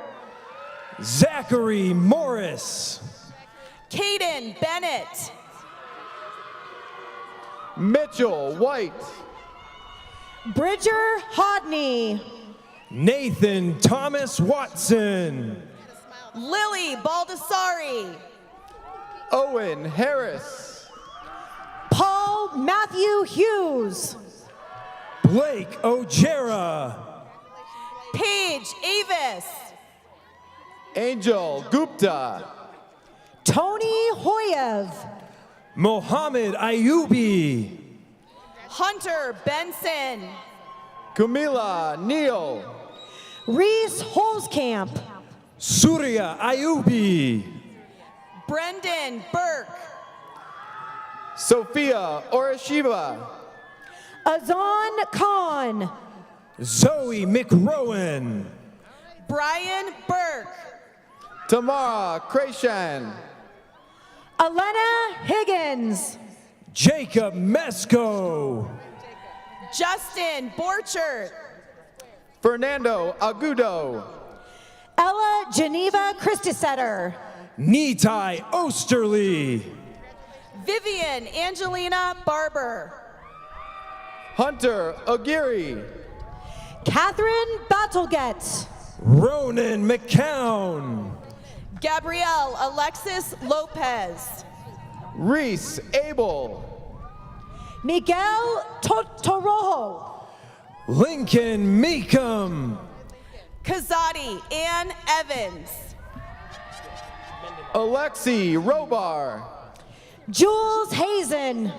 Zachary Morris. Caden Bennett. Mitchell White. Bridger Hodney. Nathan Thomas Watson. Lily Baldessari. Owen Harris. Paul Matthew Hughes. Blake Ojera. Paige Avis. Angel Gupta. Tony Hoyev. Mohammed Ayubi. Hunter Benson. Kumila Neal. Reese Holskamp. Surya Ayubi. Brendan Burke. Sophia Orashiva. Azan Khan. Zoe McRowan. Brian Burke. Tamara Krashan. Elena Higgins. Jacob Mesco. Justin Borchert. Fernando Agudo. Ella Geneva Christisetter. Nitai Osterly. Vivian Angelina Barber. Hunter Aguirre. Catherine Battlegett. Ronan McCown. Gabrielle Alexis Lopez. Reese Abel. Miguel Torojo. Lincoln Meekum. Kazadi Ann Evans. Alexi Robar. Jules Hazen.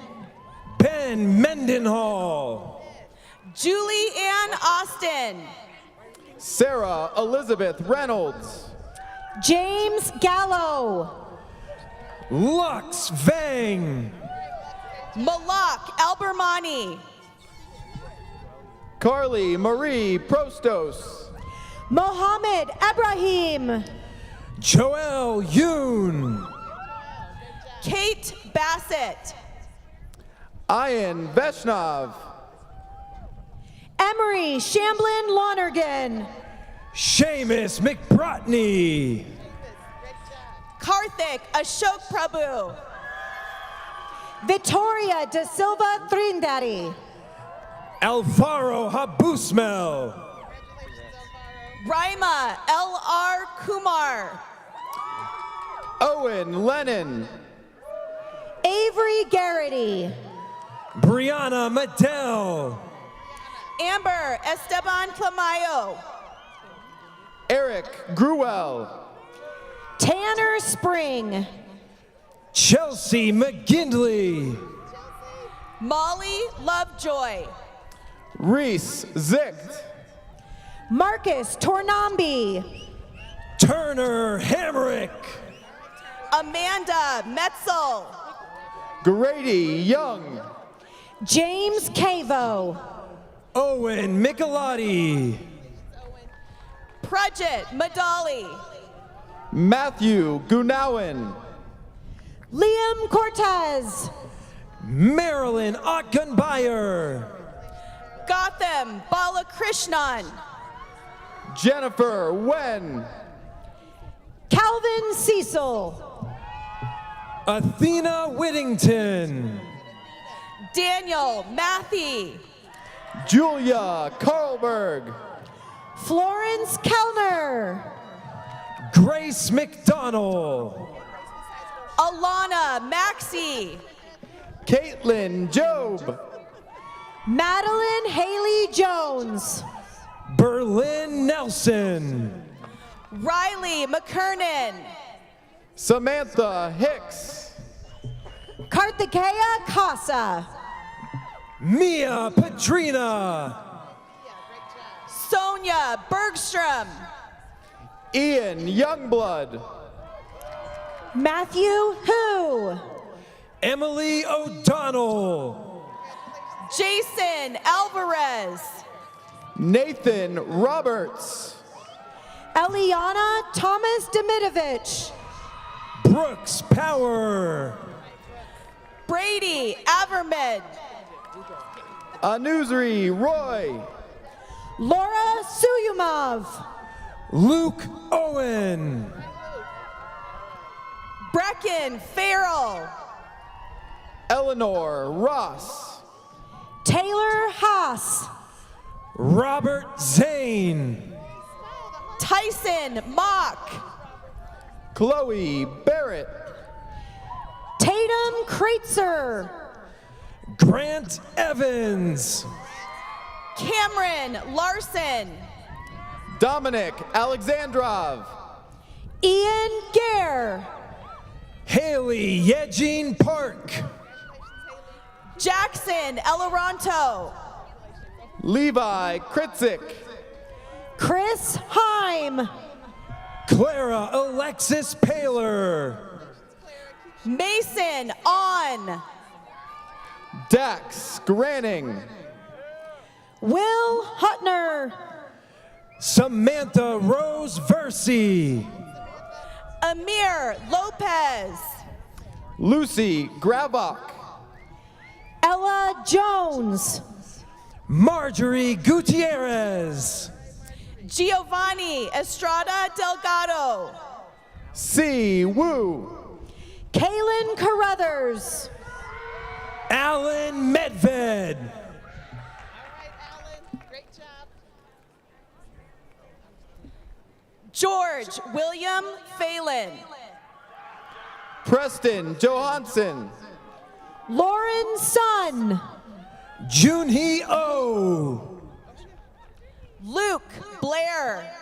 Ben Mendenhall. Julie Ann Austin. Sarah Elizabeth Reynolds. James Gallo. Lux Vang. Malak Albermani. Carly Marie Prostos. Mohammed Ibrahim. Joel Yoon. Kate Bassett. Ian Veshnav. Emery Shamblin Lonergan. Seamus McBrotney. Karthik Ashok Prabhu. Victoria Da Silva Trindade. Alvaro Habusmel. Raima L.R. Kumar. Owen Lennon. Avery Garrity. Brianna Medell. Amber Esteban Clamayo. Eric Gruel. Tanner Spring. Chelsea McGindley. Molly Lovejoy. Reese Zicht. Marcus Tornambi. Turner Hamrick. Amanda Metzel. Grady Young. James Cavo. Owen Michelotti. Prajit Madali. Matthew Gunawan. Liam Cortez. Marilyn Otgunbayer. Gotham Balakrishnan. Jennifer Wen. Calvin Cecil. Athena Whittington. Daniel Matthey. Julia Carlberg. Florence Kellner. Grace McDonald. Alana Maxey. Caitlin Job. Madeline Haley Jones. Berlin Nelson. Riley McKernan. Samantha Hicks. Karthikeya Casa. Mia Petrina. Sonia Bergstrom. Ian Youngblood. Matthew Hu. Emily O'Donnell. Jason Alvarez. Nathan Roberts. Eliana Thomas Demitovich. Brooks Power. Brady Avermed. Anusri Roy. Laura Suyumov. Luke Owen. Brecken Farrell. Eleanor Ross. Taylor Haas. Robert Zane. Tyson Mock. Chloe Barrett. Tatum Kreitzer. Grant Evans. Cameron Larson. Dominic Alexandrov. Ian Gare. Haley Yejin Park. Jackson Elaranto. Levi Kritzik. Chris Heim. Clara Alexis Paler. Mason On. Dax Granning. Will Hutner. Samantha Rose Versey. Amir Lopez. Lucy Gravok. Ella Jones. Marjorie Gutierrez. Giovanni Estrada Delgado. C. Wu. Kaylin Carruthers. Alan Medved. George William Phelan. Preston Johansson. Lauren Sun. Junhee Oh. Luke Blair.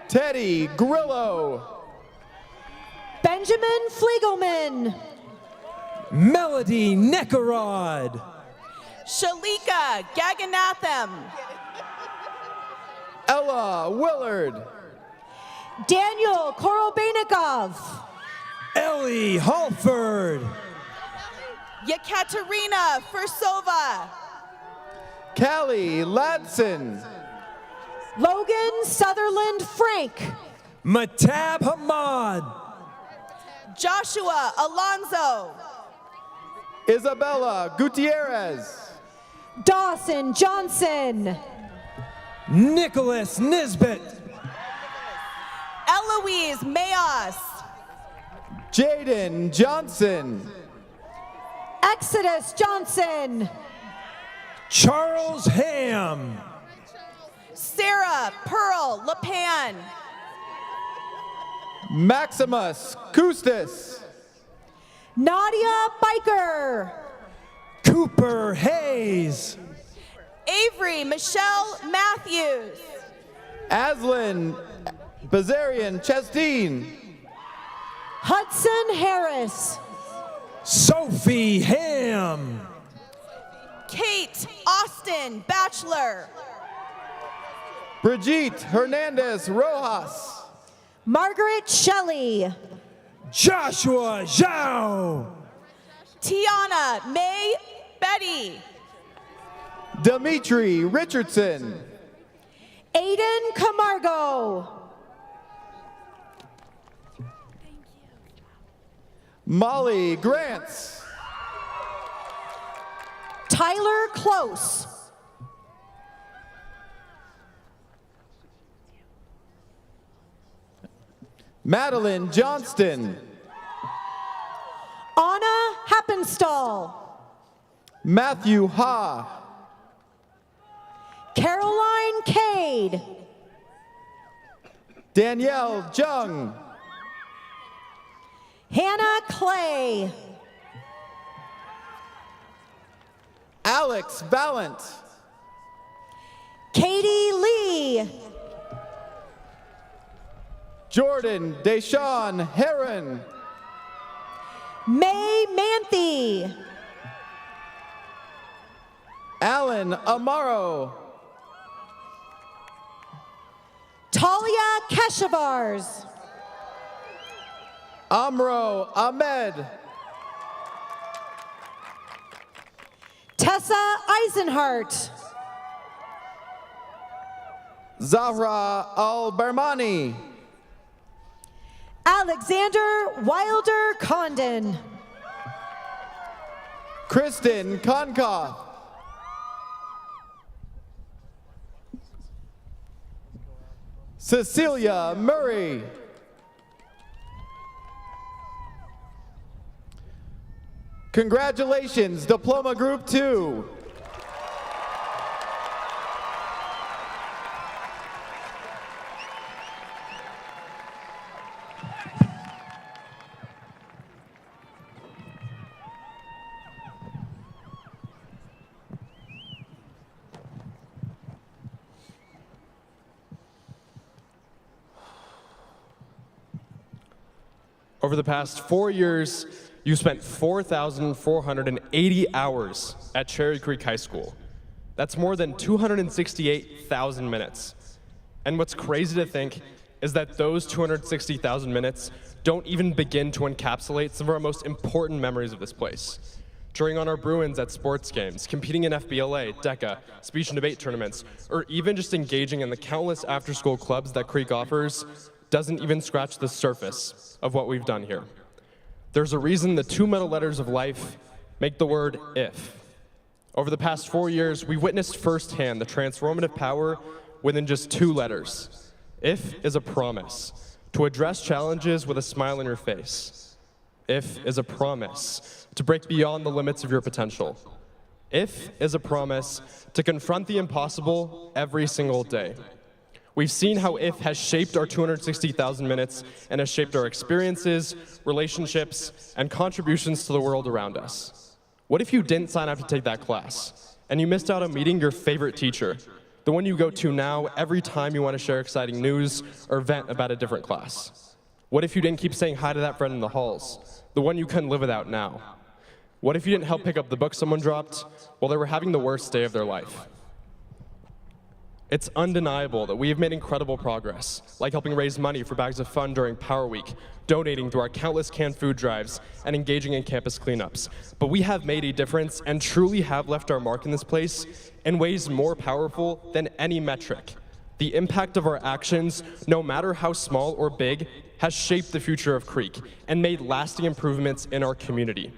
Teddy Grillo. Benjamin Fliegelman. Melody Nekarod. Shalika Gaganatham. Ella Willard. Daniel Korobeinikov. Ellie Halford. Yekaterina Fursova. Callie Ladson. Logan Sutherland Frank. Matab Hamad. Joshua Alonzo. Isabella Gutierrez. Dawson Johnson. Nicholas Nisbet. Eloise Mayos. Jaden Johnson. Exodus Johnson. Charles Ham. Sarah Pearl LePan. Maximus Kustis. Nadia Biker. Cooper Hayes. Avery Michelle Matthews. Aslan Bazarian Chasteen. Hudson Harris. Sophie Ham. Kate Austin Bachelor. Brigitte Hernandez Rojas. Margaret Shelley. Joshua Zhao. Tiana May Betty. Dimitri Richardson. Aiden Camargo. Molly Grants. Tyler Close. Madeline Johnston. Anna Happenstall. Matthew Ha. Caroline Cade. Danielle Jung. Hannah Clay. Alex Valent. Katie Lee. Jordan Deshawn Heron. May Manthe. Alan Amaro. Talia Keshavars. Amro Ahmed. Tessa Eisenhart. Zahra Al-Bermani. Alexander Wilder Condon. Kristen Konkoff. Cecilia Murray. Congratulations, Diploma Group 2. Over the past 4 years, you spent 4,480 hours at Cherry Creek High School. That's more than 268,000 minutes. And what's crazy to think is that those 260,000 minutes don't even begin to encapsulate some of our most important memories of this place. Cheering on our Bruins at sports games, competing in FBLA, DECA, speech and debate tournaments, or even just engaging in the countless after-school clubs that Creek offers doesn't even scratch the surface of what we've done here. There's a reason the two middle letters of life make the word if. Over the past 4 years, we witnessed firsthand the transformative power within just two letters. If is a promise to address challenges with a smile on your face. If is a promise to break beyond the limits of your potential. If is a promise to confront the impossible every single day. We've seen how if has shaped our 260,000 minutes and has shaped our experiences, relationships, and contributions to the world around us. What if you didn't sign up to take that class and you missed out on meeting your favorite teacher, the one you go to now every time you want to share exciting news or vent about a different class? What if you didn't keep saying hi to that friend in the halls, the one you couldn't live without now? What if you didn't help pick up the book someone dropped while they were having the worst day of their life? It's undeniable that we have made incredible progress, like helping raise money for Bags of Fun during Power Week, donating through our countless canned food drives, and engaging in campus cleanups. But we have made a difference and truly have left our mark in this place in ways more powerful than any metric. The impact of our actions, no matter how small or big, has shaped the future of Creek and made lasting improvements in our community.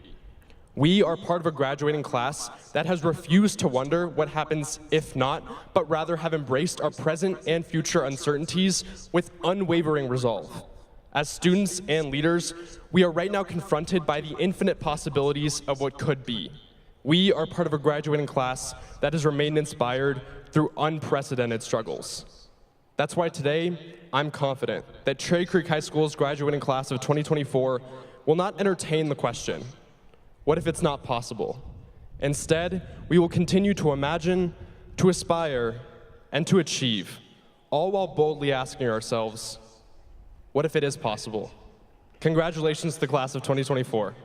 We are part of a graduating class that has refused to wonder what happens if not, but rather have embraced our present and future uncertainties with unwavering resolve. As students and leaders, we are right now confronted by the infinite possibilities of what could be. We are part of a graduating class that has remained inspired through unprecedented struggles. That's why today, I'm confident that Cherry Creek High School's graduating class of 2024 will not entertain the question, what if it's not possible? Instead, we will continue to imagine, to aspire, and to achieve, all while boldly asking ourselves, what if it is possible? Congratulations to the class of 2024.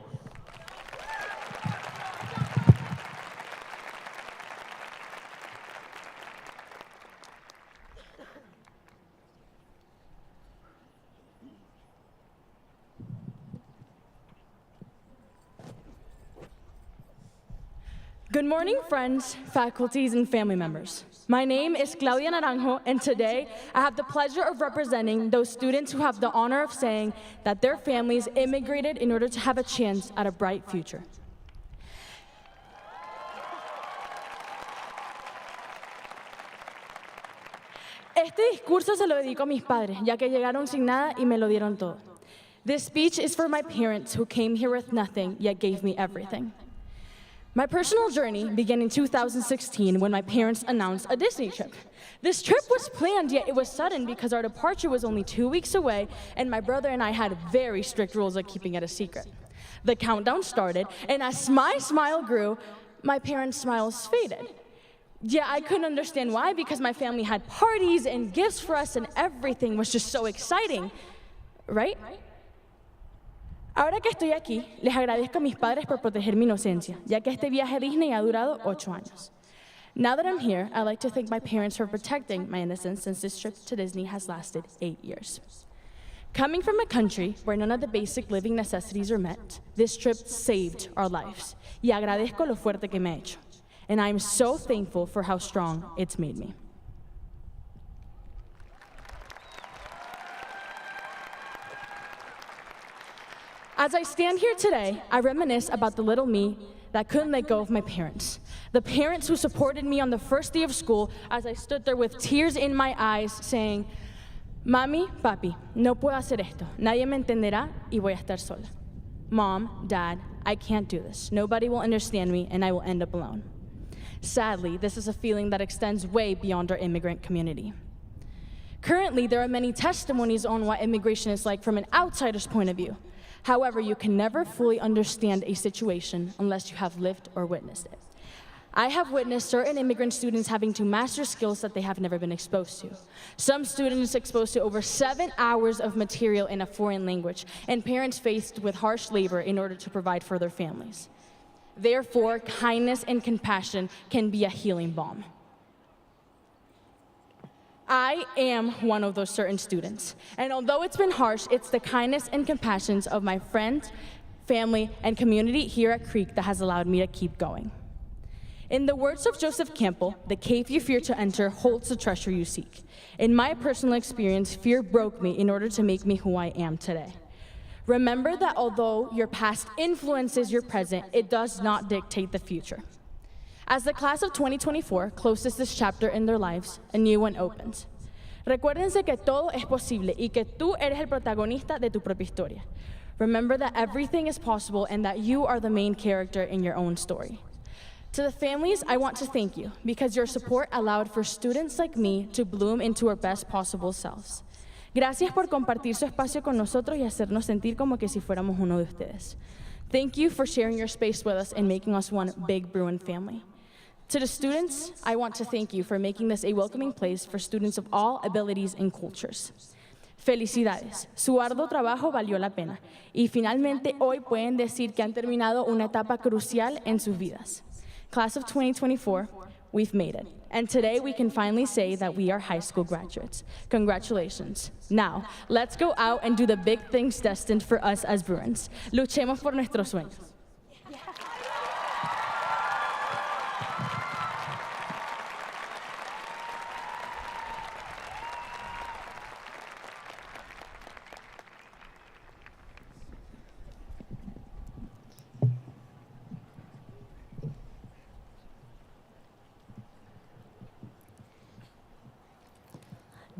Good morning, friends, faculties, and family members. My name is Claudia Naranjo, and today I have the pleasure of representing those students who have the honor of saying that their families immigrated in order to have a chance at a bright future. Este discurso se lo dedico a mis padres, ya que llegaron sin nada y me lo dieron todo. This speech is for my parents who came here with nothing, yet gave me everything. My personal journey began in 2016 when my parents announced a Disney trip. This trip was planned, yet it was sudden because our departure was only 2 weeks away, and my brother and I had very strict rules of keeping it a secret. The countdown started, and as my smile grew, my parents' smiles faded. Yeah, I couldn't understand why, because my family had parties and gifts for us, and everything was just so exciting, right? Ahora que estoy aquí, les agradezco a mis padres por proteger mi inocencia, ya que este viaje a Disney ha durado 8 años. Now that I'm here, I'd like to thank my parents for protecting my innocence since this trip to Disney has lasted 8 years. Coming from a country where none of the basic living necessities are met, this trip saved our lives. Y agradezco lo fuerte que me ha hecho. And I'm so thankful for how strong it's made me. As I stand here today, I reminisce about the little me that couldn't let go of my parents. The parents who supported me on the first day of school as I stood there with tears in my eyes saying, Mami, papi, no puedo hacer esto. Nadie me entenderá y voy a estar sola. Mom, Dad, I can't do this. Nobody will understand me and I will end up alone. Sadly, this is a feeling that extends way beyond our immigrant community. Currently, there are many testimonies on what immigration is like from an outsider's point of view. However, you can never fully understand a situation unless you have lived or witnessed it. I have witnessed certain immigrant students having to master skills that they have never been exposed to. Some students exposed to over 7 hours of material in a foreign language, and parents faced with harsh labor in order to provide for their families. Therefore, kindness and compassion can be a healing balm. I am one of those certain students, and although it's been harsh, it's the kindness and compassion of my friends, family, and community here at Creek that has allowed me to keep going. In the words of Joseph Campbell, the cave you fear to enter holds the treasure you seek. In my personal experience, fear broke me in order to make me who I am today. Remember that although your past influences your present, it does not dictate the future. As the class of 2024 closes this chapter in their lives, a new one opens. Recuérdense que todo es posible y que tú eres el protagonista de tu propia historia. Remember that everything is possible and that you are the main character in your own story. To the families, I want to thank you because your support allowed for students like me to bloom into our best possible selves. Gracias por compartir su espacio con nosotros y hacernos sentir como que si fuéramos uno de ustedes. Thank you for sharing your space with us and making us one big Bruin family. To the students, I want to thank you for making this a welcoming place for students of all abilities and cultures. Felicidades, su arduo trabajo valió la pena. Y finalmente hoy pueden decir que han terminado una etapa crucial en sus vidas. Class of 2024, we've made it. And today we can finally say that we are high school graduates. Congratulations. Now, let's go out and do the big things destined for us as Bruins. Luchemos por nuestros sueños.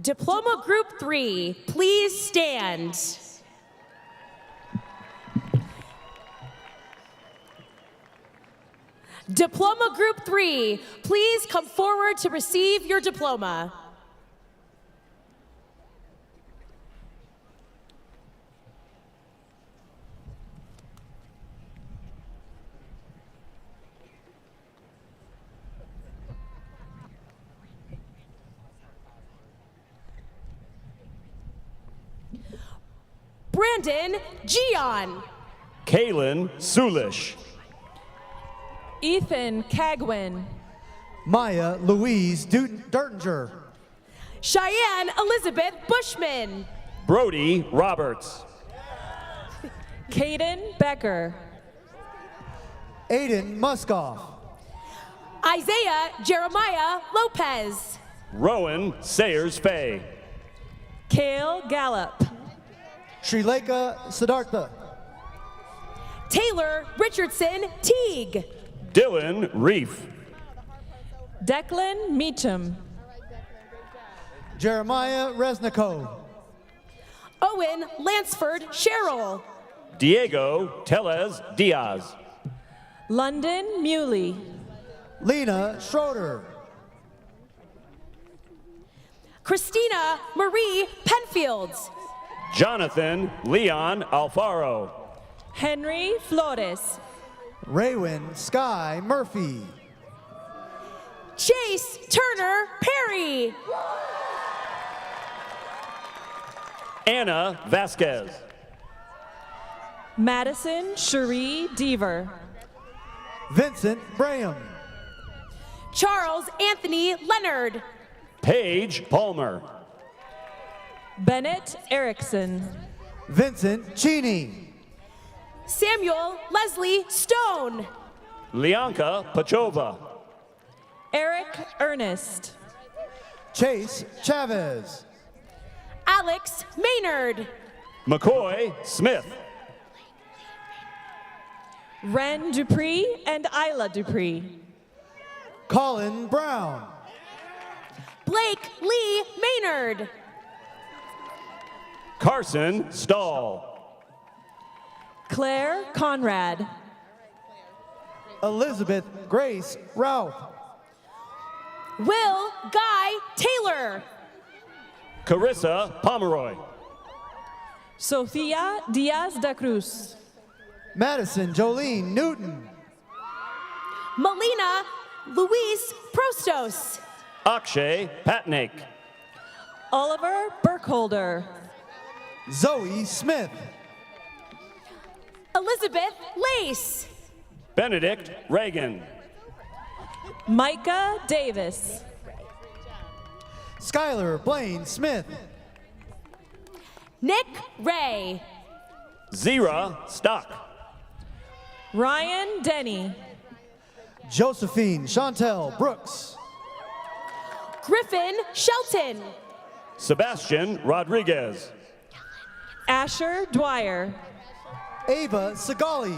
Diploma Group 3, please stand. Diploma Group 3, please come forward to receive your diploma. Brandon Gion. Kaylin Sulish. Ethan Cagwin. Maya Louise Dertinger. Cheyenne Elizabeth Bushman. Brody Roberts. Caden Becker. Aiden Muskoff. Isaiah Jeremiah Lopez. Rowan Sayers Fay. Kale Gallup. Srileka Siddhartha. Taylor Richardson Teague. Dylan Reef. Declan Meacham. Jeremiah Resnico. Owen Lansford Sherrill. Diego Tellez Diaz. London Muley. Lena Schroeder. Christina Marie Penfield. Jonathan Leon Alfaro. Henry Flores. Raywin Sky Murphy. Chase Turner Perry. Anna Vasquez. Madison Cherie Deaver. Vincent Braham. Charles Anthony Leonard. Paige Palmer. Bennett Erickson. Vincent Cheney. Samuel Leslie Stone. Lianka Pachova. Eric Ernest. Chase Chavez. Alex Maynard. McCoy Smith. Ren Dupree and Isla Dupree. Colin Brown. Blake Lee Maynard. Carson Stahl. Claire Conrad. Elizabeth Grace Ralph. Will Guy Taylor. Carissa Pomeroy. Sofia Diaz da Cruz. Madison Jolene Newton. Melina Luis Prostos. Akshay Patnaik. Oliver Burkholder. Zoe Smith. Elizabeth Lace. Benedict Reagan. Micah Davis. Skylar Blaine Smith. Nick Ray. Zira Stock. Ryan Denny. Josephine Chantel Brooks. Griffin Shelton. Sebastian Rodriguez. Asher Dwyer. Ava Segali.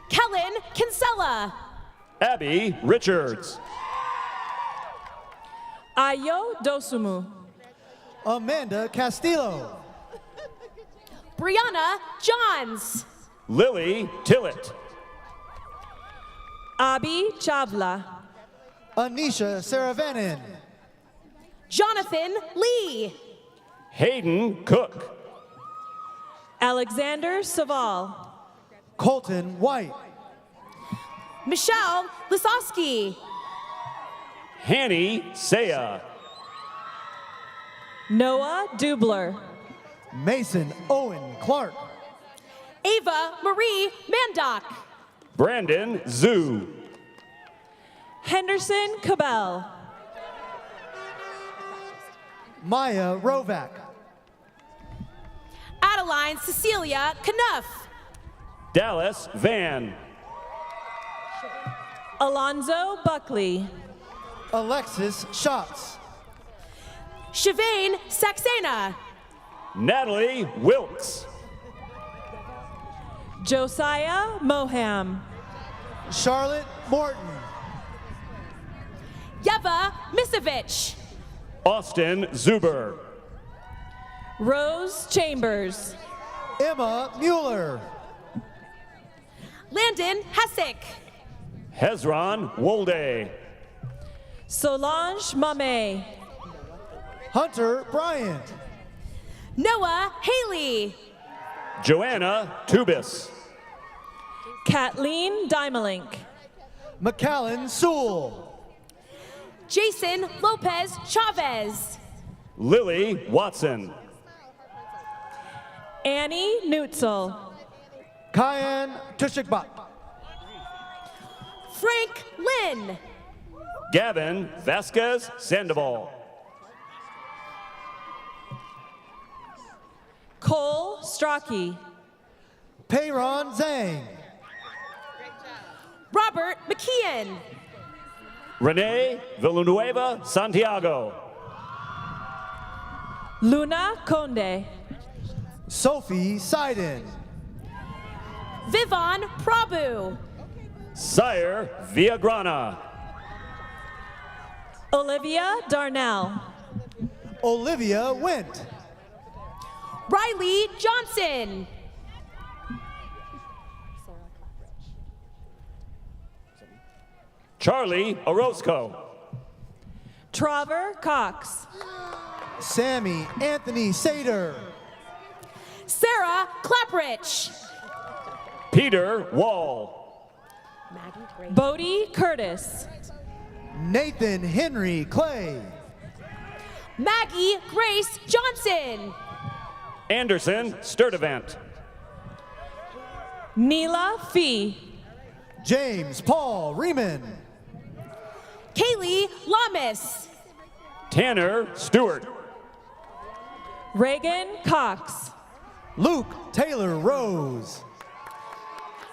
Kellen Kinsella. Abby Richards. Ayo Dosumu. Amanda Castillo. Brianna Johns. Lily Tillett. Abi Chavla. Anisha Saravanan. Jonathan Lee. Hayden Cook. Alexander Saval. Colton White. Michelle Lisowski. Hanny Saya. Noah Dubler. Mason Owen Clark. Ava Marie Mandock. Brandon Zoo. Henderson Cabell. Maya Rovak. Adeline Cecilia Knuff. Dallas Van. Alonzo Buckley. Alexis Schatz. Shivane Saxena. Natalie Wilkes. Josiah Moham. Charlotte Morton. Yeva Misevich. Austin Zuber. Rose Chambers. Emma Mueller. Landon Hessick. Hezron Wolde. Solange Mame. Hunter Bryant. Noah Haley. Joanna Tubis. Kathleen Dymalink. McAllen Sewell. Jason Lopez Chavez. Lily Watson. Annie Nutzel. Kyan Tushikbak. Frank Lynn. Gavin Vasquez Sandoval. Cole Strachey. Peyron Zhang. Robert McKeon. Renee Villanueva Santiago. Luna Conde. Sophie Seiden. Vivon Prabhu. Sire Villagrana. Olivia Darnell. Olivia Went. Riley Johnson. Charlie Orozco. Traver Cox. Sammy Anthony Sater. Sarah Claprich. Peter Wall. Bodie Curtis. Nathan Henry Clay. Maggie Grace Johnson. Anderson Sturdivant. Neela Fee. James Paul Riemann. Kaylee Lamis. Tanner Stewart. Reagan Cox. Luke Taylor Rose.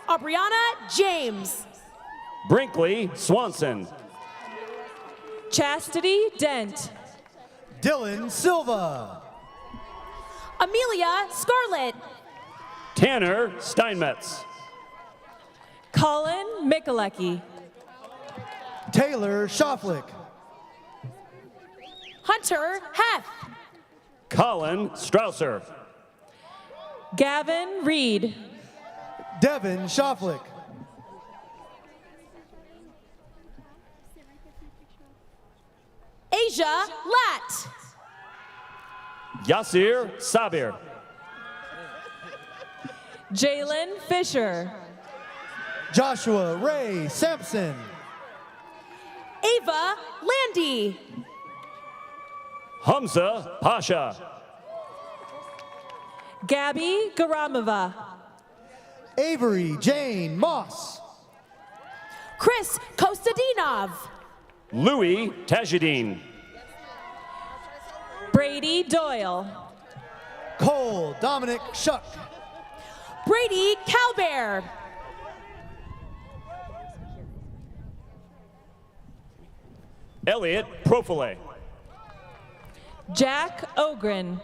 Aubriana James. Brinkley Swanson. Chastity Dent. Dylan Silva. Amelia Scarlett. Tanner Steinmetz. Colin Mikulecki. Taylor Schafflick. Hunter Heth. Colin Strausser. Gavin Reed. Devin Schafflick. Asia Latt. Yasir Sabir. Jalen Fisher. Joshua Ray Sampson. Ava Landy. Hamza Pasha. Gabby Garamova. Avery Jane Moss. Chris Kostadinov. Louis Tajidine. Brady Doyle. Cole Dominic Shuck. Brady Calbear. Elliot Profile. Jack Ogren.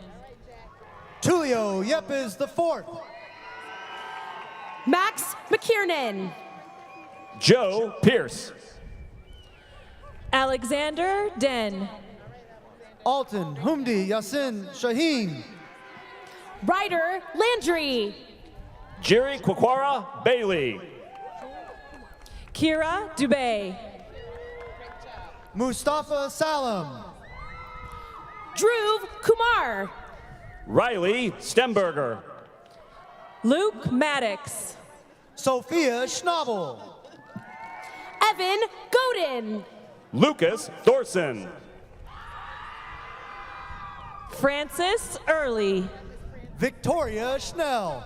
Tulio Yepes the fourth. Max McKiernan. Joe Pierce. Alexander Den. Alton Humdi Yasin Shaheen. Ryder Landry. Jerry Kwakwara Bailey. Kira Dubay. Mustafa Salam. Dhruv Kumar. Riley Stemberger. Luke Maddox. Sophia Schnabel. Evan Godin. Lucas Thorson. Francis Early. Victoria Schnell.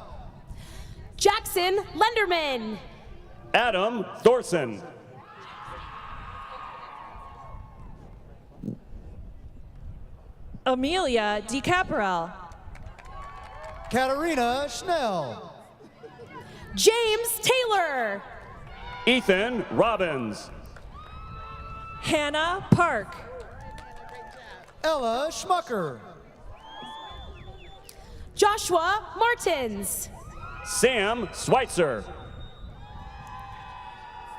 Jackson Lenderman. Adam Thorson. Amelia DiCaparel. Katarina Schnell. James Taylor. Ethan Robbins. Hannah Park. Ella Schmucker. Joshua Martins. Sam Schweitzer.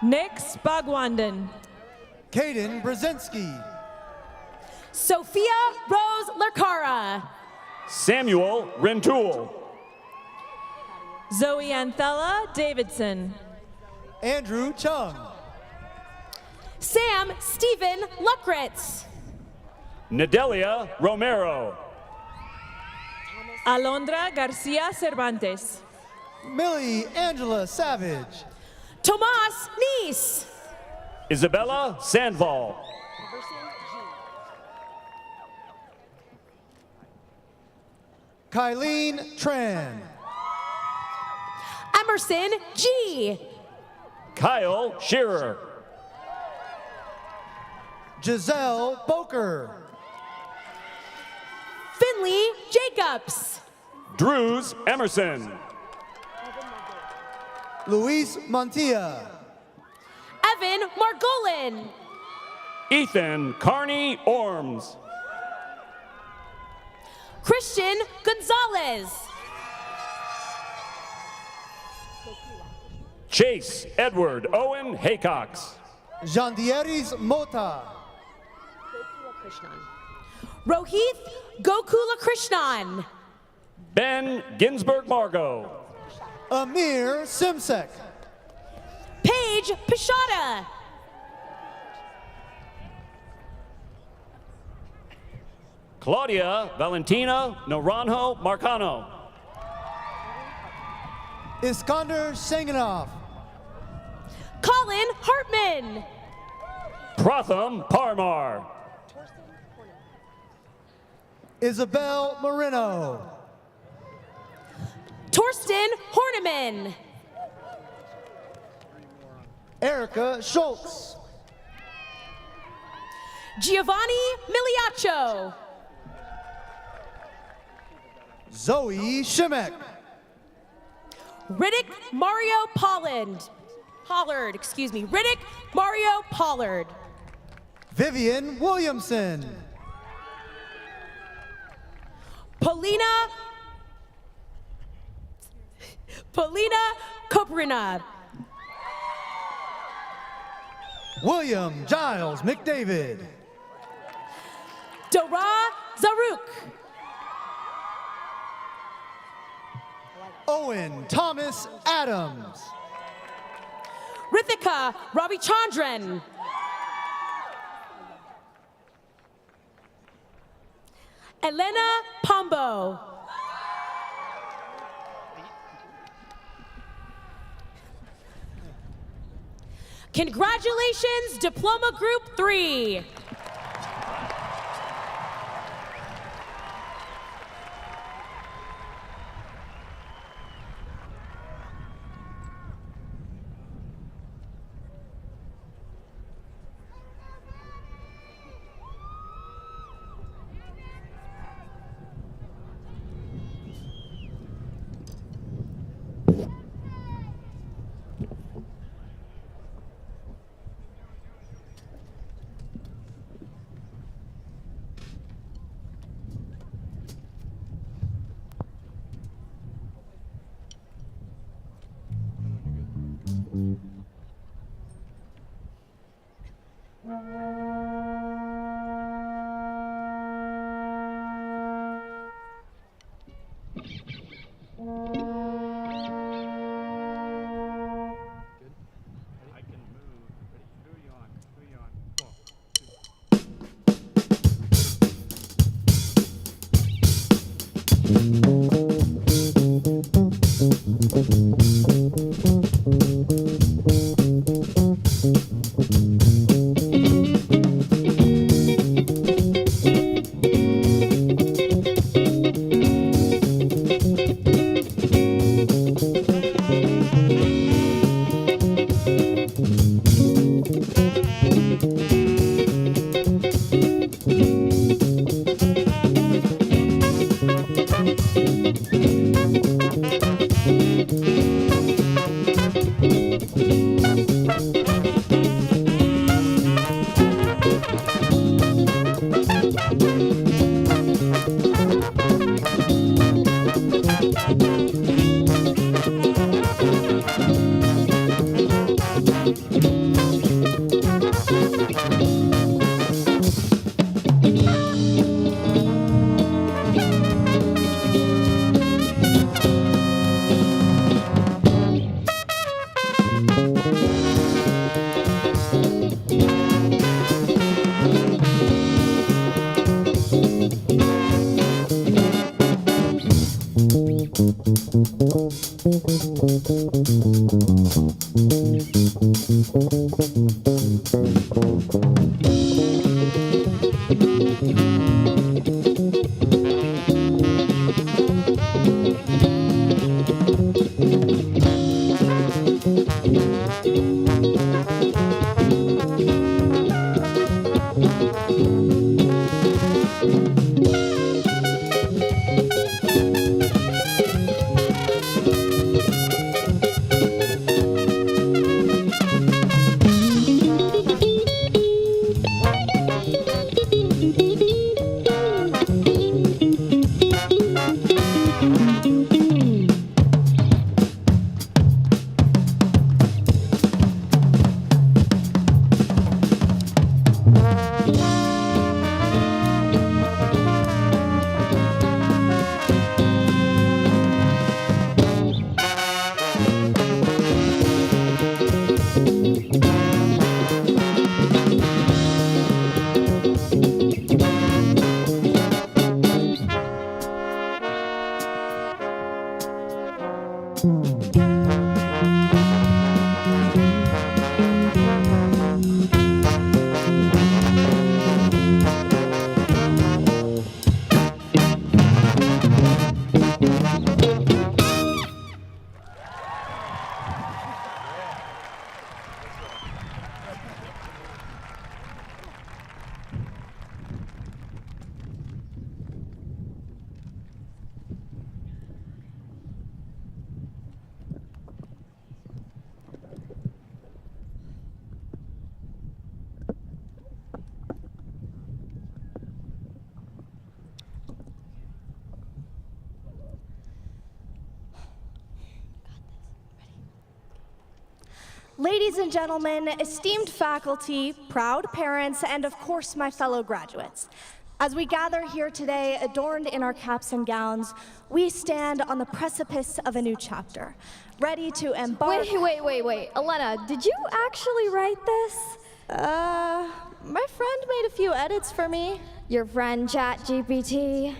Nick Spagwandan. Caden Brzezinski. Sophia Rose Lercara. Samuel Rentoul. Zoe Anthella Davidson. Andrew Chung. Sam Stephen Luckritz. Nedelia Romero. Alondra Garcia Cervantes. Millie Angela Savage. Tomas Nice. Isabella Sandval. Kylene Tran. Emerson G. Kyle Shearer. Giselle Boker. Finley Jacobs. Drews Emerson. Luis Montilla. Evan Margolin. Ethan Carney Orms. Christian Gonzalez. Chase Edward Owen Haycox. Jandieris Mota. Rohith Gokula Krishnan. Ben Ginsberg Margot. Amir Simsek. Paige Pashada. Claudia Valentina Naranjo Marcano. Iskander Senganov. Colin Hartman. Pratham Parmar. Isabel Marino. Torsten Horneman. Erica Schultz. Giovanni Miliaccio. Zoe Shimek. Riddick Mario Pollard, excuse me. Riddick Mario Pollard. Vivian Williamson. Polina Koprina. William Giles McDavid. Dara Zaruk. Owen Thomas Adams. Rithika Ravichandran. Elena Pombo. Congratulations, Diploma Group 3. Ladies and gentlemen, esteemed faculty, proud parents, and of course my fellow graduates. As we gather here today, adorned in our caps and gowns, we stand on the precipice of a new chapter, ready to embark— Wait. Elena, did you actually write this? My friend made a few edits for me. Your friend ChatGPT?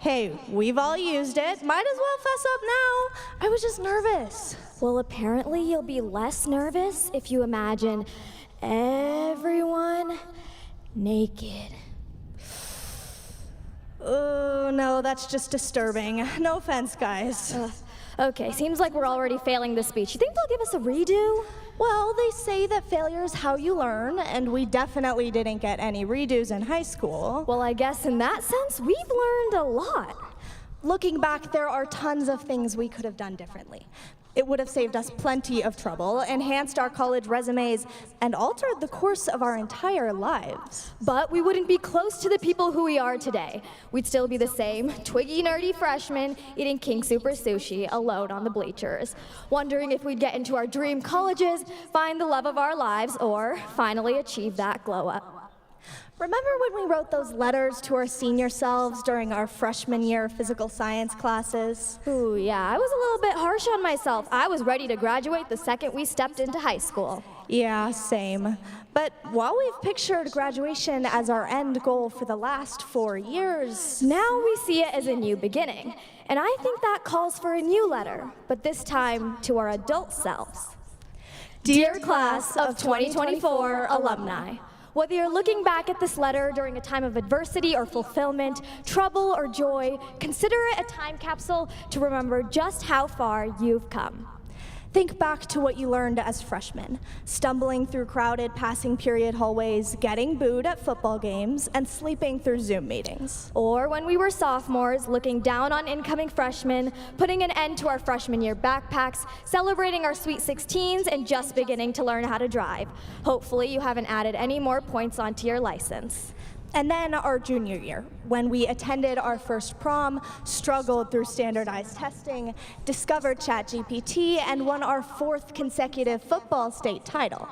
Hey, we've all used it. Might as well fess up now. I was just nervous. Well, apparently you'll be less nervous if you imagine everyone naked. Oh, no, that's just disturbing. No offense, guys. Okay, seems like we're already failing this speech. You think they'll give us a redo? Well, they say that failure is how you learn, and we definitely didn't get any redos in high school. Well, I guess in that sense, we've learned a lot. Looking back, there are tons of things we could have done differently. It would have saved us plenty of trouble, enhanced our college resumes, and altered the course of our entire lives. But we wouldn't be close to the people who we are today. We'd still be the same twiggy, nerdy freshmen eating King Super sushi alone on the bleachers, wondering if we'd get into our dream colleges, find the love of our lives, or finally achieve that glow up. Remember when we wrote those letters to our senior selves during our freshman year physical science classes? Ooh, yeah, I was a little bit harsh on myself. I was ready to graduate the second we stepped into high school. Yeah, same. But while we've pictured graduation as our end goal for the last 4 years, now we see it as a new beginning. And I think that calls for a new letter, but this time to our adult selves. Dear class of 2024 alumni, whether you're looking back at this letter during a time of adversity or fulfillment, trouble or joy, consider it a time capsule to remember just how far you've come. Think back to what you learned as freshmen, stumbling through crowded passing period hallways, getting booed at football games, and sleeping through Zoom meetings. Or when we were sophomores, looking down on incoming freshmen, putting an end to our freshman year backpacks, celebrating our Sweet 16s, and just beginning to learn how to drive. Hopefully you haven't added any more points onto your license. And then our junior year, when we attended our first prom, struggled through standardized testing, discovered ChatGPT, and won our 4th consecutive football state title.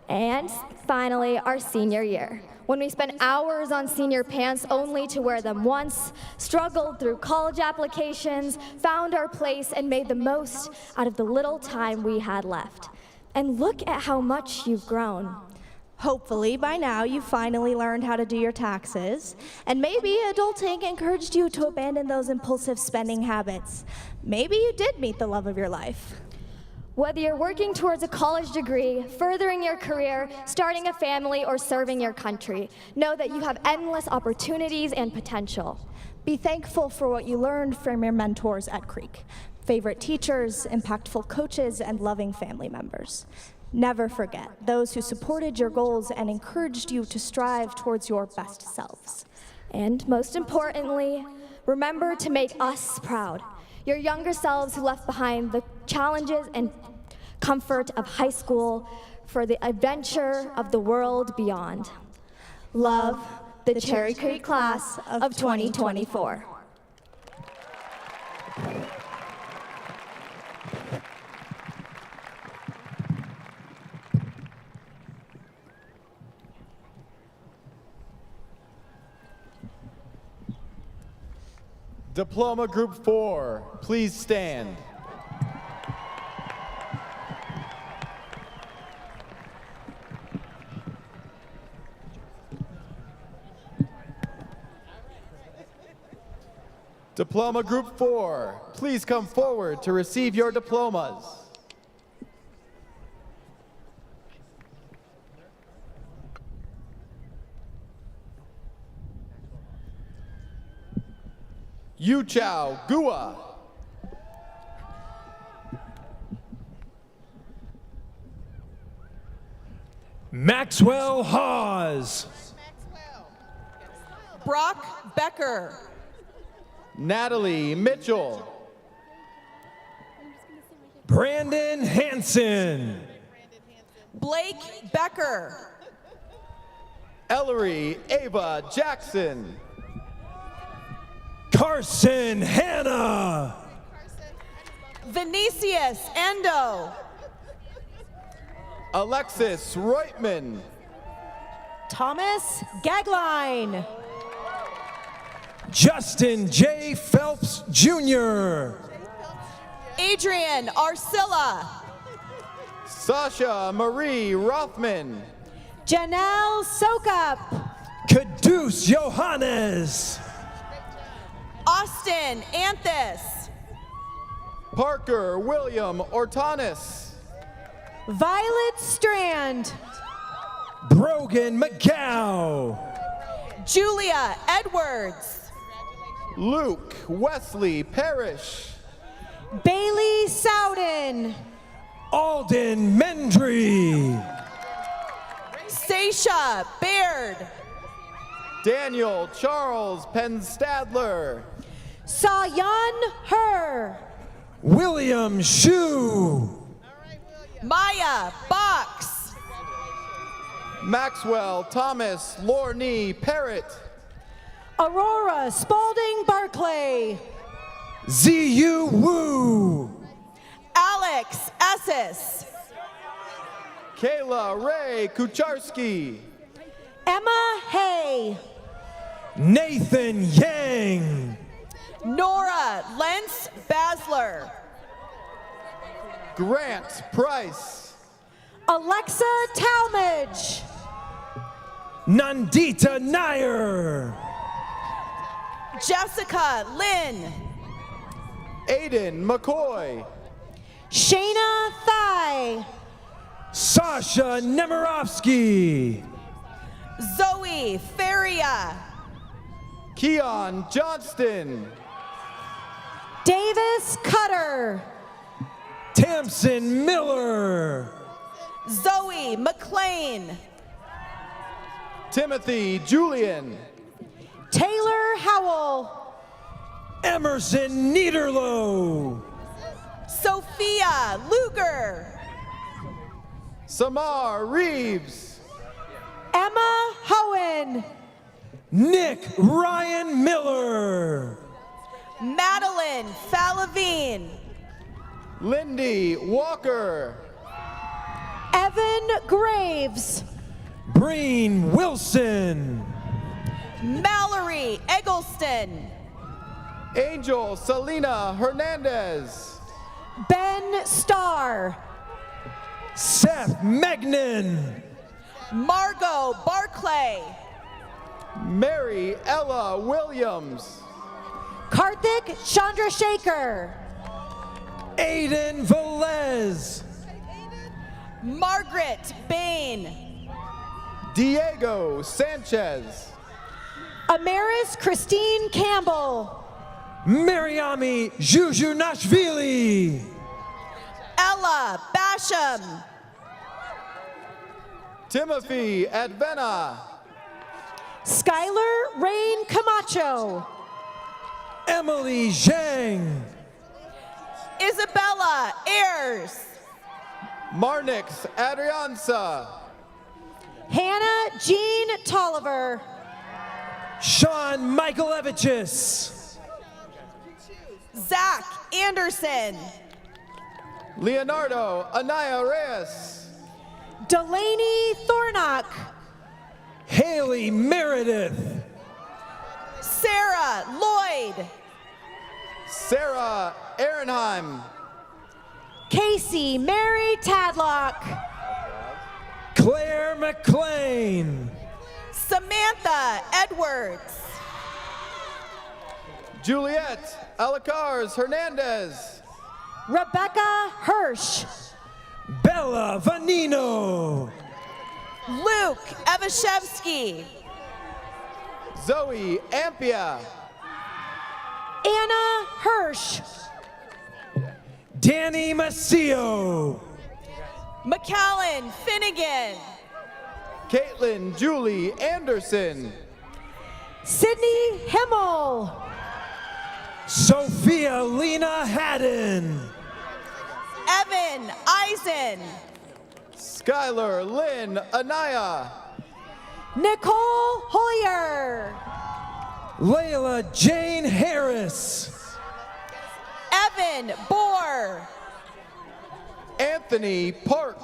And finally, our senior year, when we spent hours on senior pants only to wear them once, struggled through college applications, found our place, and made the most out of the little time we had left. And look at how much you've grown. Hopefully, by now, you finally learned how to do your taxes, and maybe adulting encouraged you to abandon those impulsive spending habits. Maybe you did meet the love of your life. Whether you're working towards a college degree, furthering your career, starting a family, or serving your country, know that you have endless opportunities and potential. Be thankful for what you learned from your mentors at Creek. favorite teachers, impactful coaches, and loving family members. Never forget those who supported your goals and encouraged you to strive towards your best selves. And most importantly, remember to make us proud, your younger selves who left behind the challenges and comfort of high school for the adventure of the world beyond. Love, the Cherry Creek class of 2024. Diploma Group 4, please stand. Diploma Group 4, please come forward to receive your diplomas. Yu Chao Gua. Maxwell Hawes. Brock Becker. Natalie Mitchell. Brandon Hansen. Blake Becker. Ellery Ava Jackson. Carson Hanna. Vinicius Endo. Alexis Reutman. Thomas Gagline. Justin J. Phelps Jr. Adrian Arcilla. Sasha Marie Rothman. Janelle Sokup. Caduce Johannes. Austin Anthis. Parker William Ortanis. Violet Strand. Brogan McGow. Julia Edwards. Luke Wesley Parrish. Bailey Souden. Alden Mendry. Stacia Baird. Daniel Charles Penstadler. Sayan Her. William Shu. Maya Box. Maxwell Thomas Lorney Parrott. Aurora Spalding Barclay. Ziyu Wu. Alex Esses. Kayla Ray Kucharski. Emma Hay. Nathan Yang. Nora Lentz Basler. Grant Price. Alexa Talmadge. Nandita Nair. Jessica Lynn. Aiden McCoy. Shayna Thigh. Sasha Nemirovsky. Zoe Feria. Keon Johnston. Davis Cutter. Tamsin Miller. Zoe McLean. Timothy Julian. Taylor Howell. Emerson Niederloh. Sophia Luger. Samar Reeves. Emma Hohen. Nick Ryan Miller. Madeline Falavine. Lindy Walker. Evan Graves. Breen Wilson. Mallory Eggleston. Angel Selena Hernandez. Ben Starr. Seth Megnan. Margot Barclay. Mary Ella Williams. Karthik Chandrasekhar. Aiden Velez. Margaret Bain. Diego Sanchez. Amaris Christine Campbell. Mariami Jujunashvili. Ella Basham. Timothy Advena. Skylar Rain Camacho. Emily Zhang. Isabella Ayers. Marnix Adrianza. Hannah Jean Tolliver. Sean Michaelevicius. Zach Anderson. Leonardo Anaya Reyes. Delaney Thornock. Haley Meredith. Sarah Lloyd. Sarah Ehrenheim. Casey Mary Tadlock. Claire McLean. Samantha Edwards. Juliet Alacars Hernandez. Rebecca Hirsch. Bella Vanino. Luke Evashevsky. Zoe Ampia. Anna Hirsch. Danny Macio. McAllen Finnegan. Caitlin Julie Anderson. Sydney Himmel. Sophia Lena Haddon. Evan Eisen. Skylar Lynn Anaya. Nicole Hoyer. Layla Jane Harris. Evan Bohr. Anthony Park.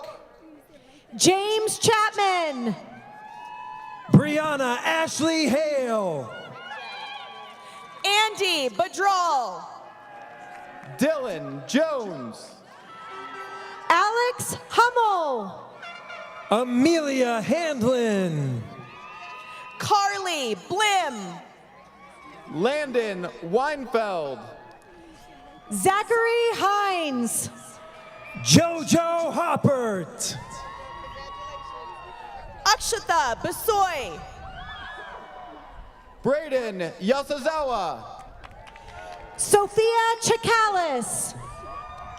James Chapman. Brianna Ashley Hale. Andy Badral. Dylan Jones. Alex Hummel. Amelia Handlin. Carly Blim. Landon Weinfeld. Zachary Hines. Jojo Hoppert. Akshata Basoy. Braden Yasazawa. Sophia Chikalis.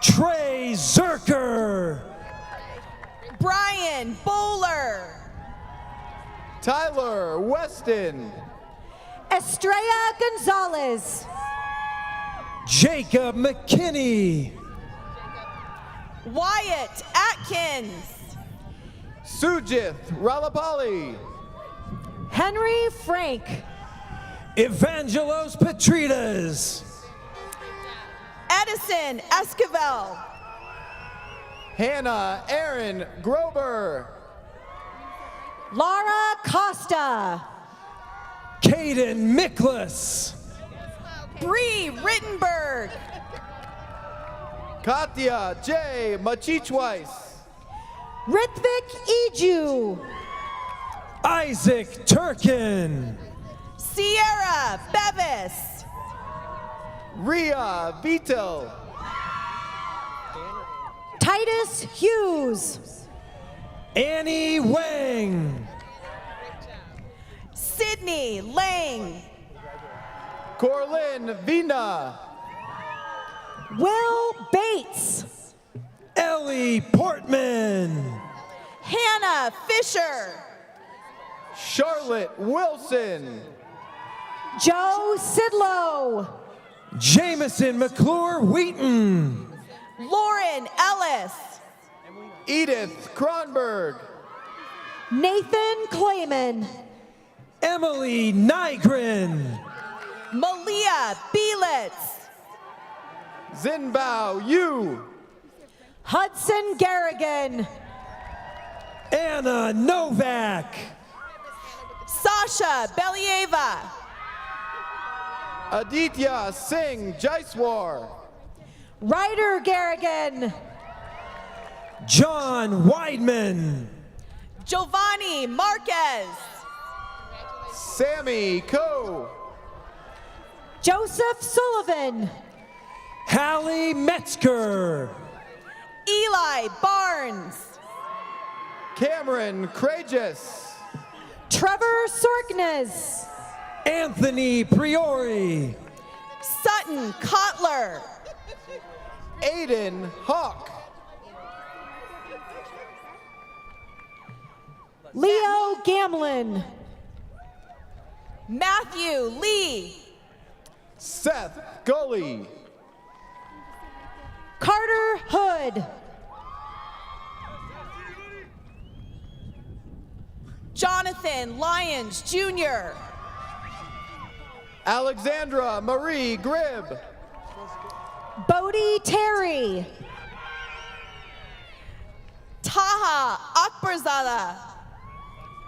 Trey Zerker. Brian Bowler. Tyler Weston. Estrella Gonzalez. Jacob McKinney. Wyatt Atkins. Sujith Ralapali. Henry Frank. Evangelos Petritas. Edison Esquivel. Hannah Aaron Grober. Laura Costa. Caden Miklas. Bree Rittenberg. Katya J. Machichweiss. Rithvik Iju. Isaac Turkin. Sierra Bevis. Ria Vitel. Titus Hughes. Annie Wang. Sydney Lang. Corlin Vina. Will Bates. Ellie Portman. Hannah Fisher. Charlotte Wilson. Joe Sidlow. Jameson McClure Wheaton. Lauren Ellis. Edith Kronberg. Nathan Clayman. Emily Nygren. Malia Belitz. Zinbao Yu. Hudson Garrigan. Anna Novak. Sasha Believa. Aditya Singh Jaiswar. Ryder Garrigan. John Weidman. Giovanni Marquez. Sammy Coe. Joseph Sullivan. Hallie Metzger. Eli Barnes. Cameron Craigis. Trevor Sorkness. Anthony Priori. Sutton Kotler. Aiden Hawk. Leo Gamlin. Matthew Lee. Seth Gully. Carter Hood. Jonathan Lyons Jr. Alexandra Marie Gribb. Bodie Terry. Taha Akbarzada.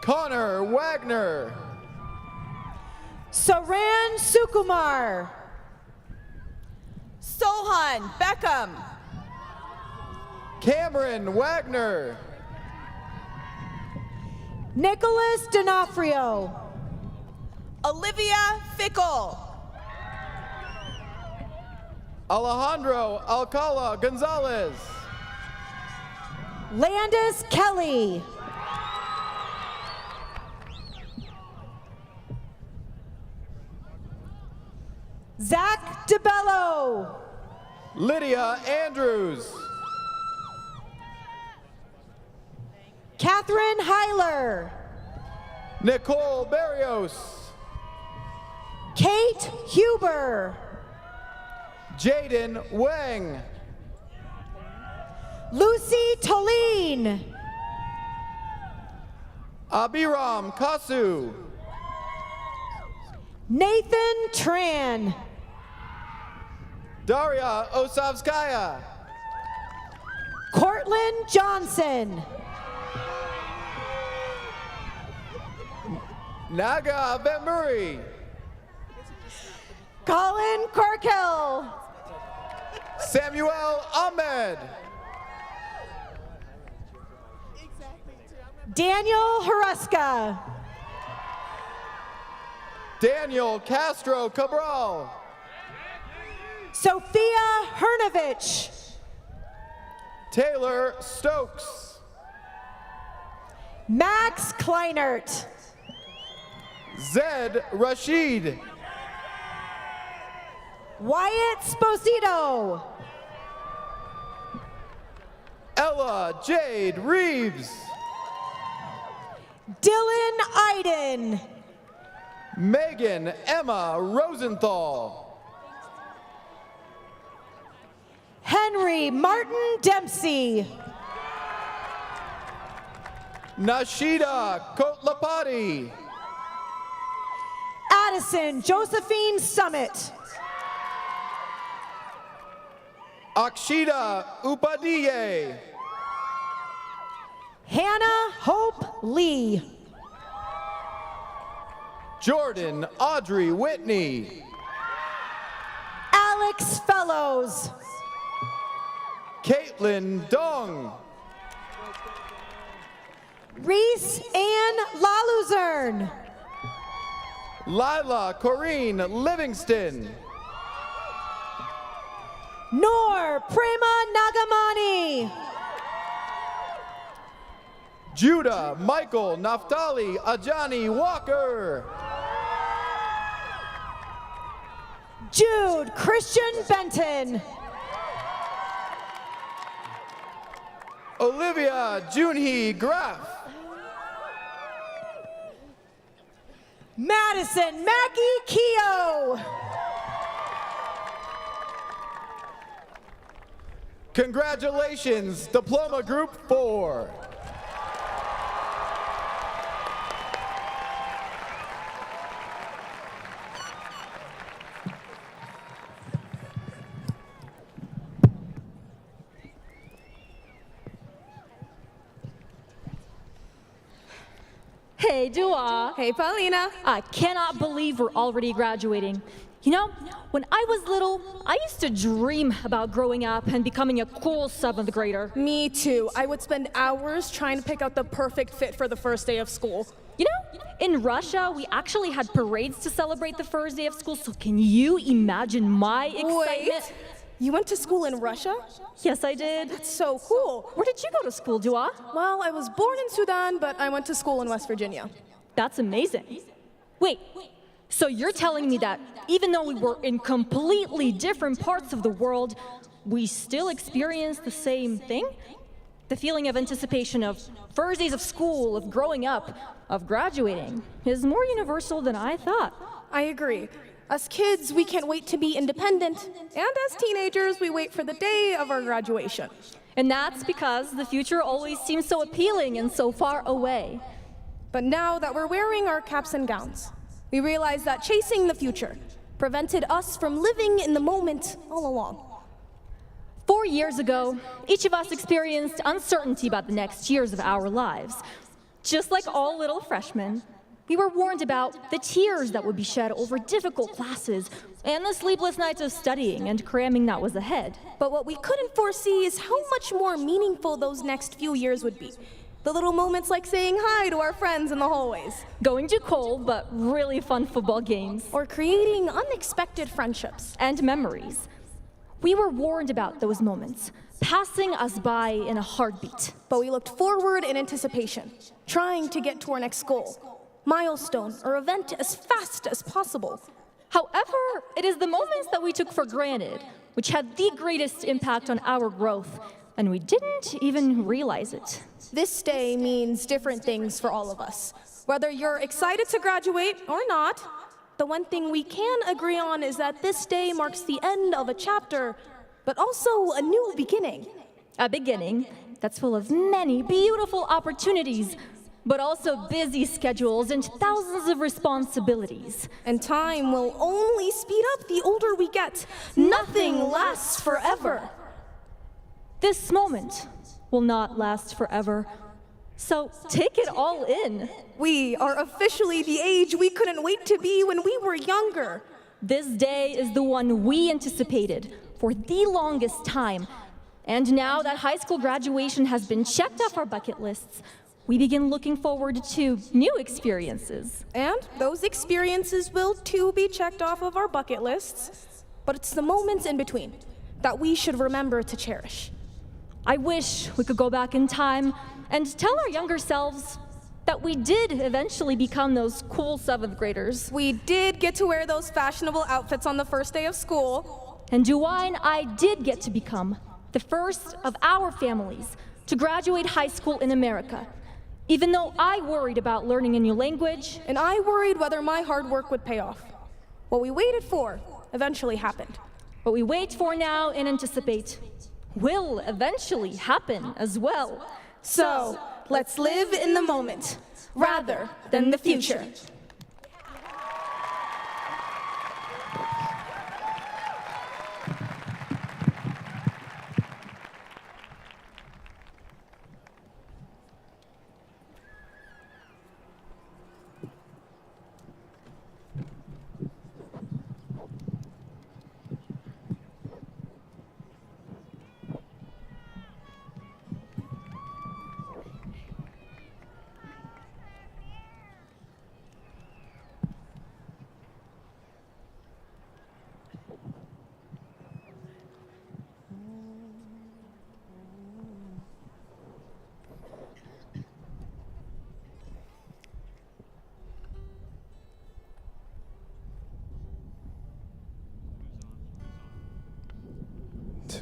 Connor Wagner. Saran Sukumar. Sohan Beckham. Cameron Wagner. Nicholas D'Onofrio. Olivia Fickle. Alejandro Alcala Gonzalez. Landis Kelly. Zach DeBello. Lydia Andrews. Catherine Heiler. Nicole Barrios. Kate Huber. Jaden Wang. Lucy Toline. Abiram Kasu. Nathan Tran. Daria Osavskaya. Cortland Johnson. Naga Benmuri. Colin Corkill. Samuel Ahmed. Daniel Haruska. Daniel Castro Cabral. Sophia Hernovich. Taylor Stokes. Max Kleinert. Zed Rashid. Wyatt Sposito. Ella Jade Reeves. Dylan Iden. Megan Emma Rosenthal. Henry Martin Dempsey. Nashida Kotlapati. Addison Josephine Summit. Akshita Upadhyay. Hannah Hope Lee. Jordan Audrey Whitney. Alex Fellows. Caitlin Dong. Reese Ann Laluzerne. Lila Corrine Livingston. Noor Prema Nagamani. Judah Michael Naftali Ajani Walker. Jude Christian Benton. Olivia Junhee Graff. Madison Mackie Keogh. Congratulations, Diploma Group 4. Hey, Dua. Hey, Paulina. I cannot believe we're already graduating. You know, when I was little, I used to dream about growing up and becoming a cool 7th grader. Me too. I would spend hours trying to pick out the perfect fit for the first day of school. You know, in Russia, we actually had parades to celebrate the first day of school, so can you imagine my excitement? Wait, you went to school in Russia? Yes, I did. That's so cool. Where did you go to school, Dua? Well, I was born in Sudan, but I went to school in West Virginia. That's amazing. Wait, So you're telling me that even though we were in completely different parts of the world, we still experienced the same thing? The feeling of anticipation of first days of school, of growing up, of graduating, is more universal than I thought. I agree. As kids, we can't wait to be independent, and as teenagers, we wait for the day of our graduation. And that's because the future always seems so appealing and so far away. But now that we're wearing our caps and gowns, we realize that chasing the future prevented us from living in the moment all along. 4 years ago, each of us experienced uncertainty about the next years of our lives. Just like all little freshmen, we were warned about the tears that would be shed over difficult classes and the sleepless nights of studying and cramming that was ahead. But what we couldn't foresee is how much more meaningful those next few years would be. The little moments like saying hi to our friends in the hallways. Going to cold but really fun football games. Or creating unexpected friendships. And memories. We were warned about those moments, passing us by in a heartbeat. But we looked forward in anticipation, trying to get to our next goal, milestone, or event as fast as possible. However, it is the moments that we took for granted which had the greatest impact on our growth, and we didn't even realize it. This day means different things for all of us. Whether you're excited to graduate or not, the one thing we can agree on is that this day marks the end of a chapter, but also a new beginning. A beginning that's full of many beautiful opportunities, but also busy schedules and thousands of responsibilities. And time will only speed up the older we get. Nothing lasts forever. This moment will not last forever. So take it all in. We are officially the age we couldn't wait to be when we were younger. This day is the one we anticipated for the longest time. And now that high school graduation has been checked off our bucket lists, we begin looking forward to new experiences. And those experiences will too be checked off of our bucket lists. But it's the moments in between that we should remember to cherish. I wish we could go back in time and tell our younger selves that we did eventually become those cool 7th graders. We did get to wear those fashionable outfits on the first day of school. And Duane and I did get to become the first of our families to graduate high school in America, even though I worried about learning a new language. And I worried whether my hard work would pay off. What we waited for eventually happened. What we wait for now and anticipate will eventually happen as well. So, let's live in the moment, rather than the future.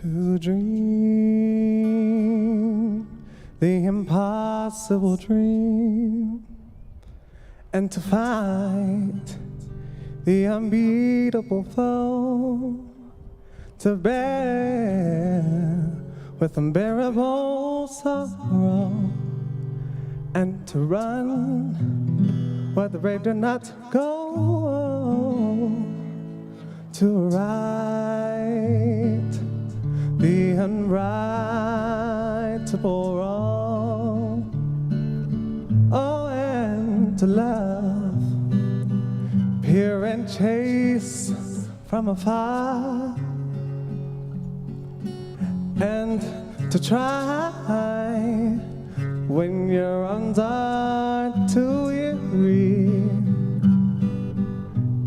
To dream the impossible dream and to fight the unbeatable foe, to bear with unbearable sorrow and to run where the brave do not go, to right the unrightable wrong, oh, and to love, peer and chase from afar, and to try when your arms are too weary,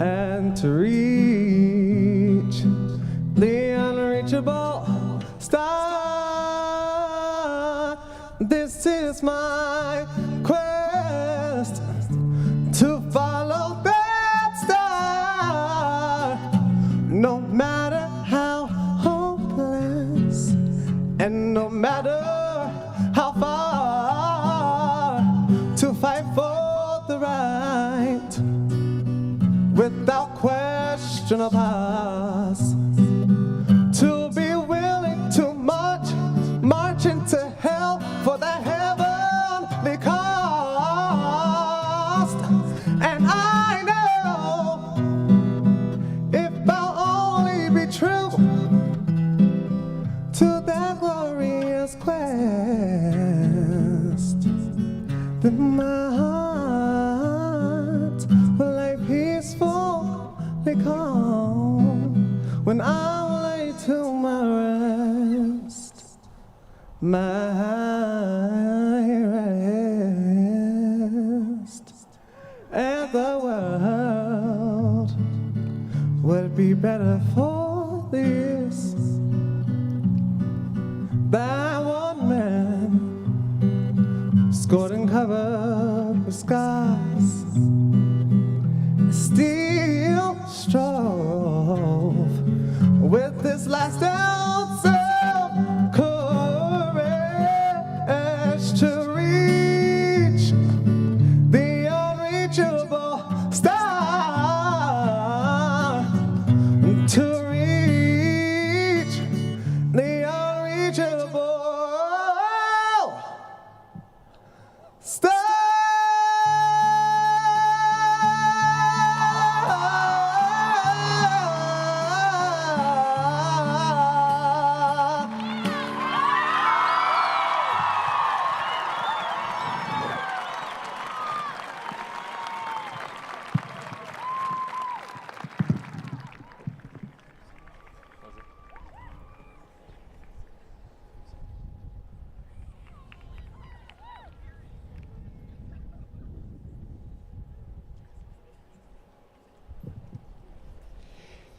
and to reach the unreachable star. This is my quest to follow that star. then my heart will lay peacefully calm when I lay to my rest, my rest, and the world would be better for this. That one man scored and covered with scars, still strove with this last ounce of courage to reach the unreachable star, to reach the unreachable star.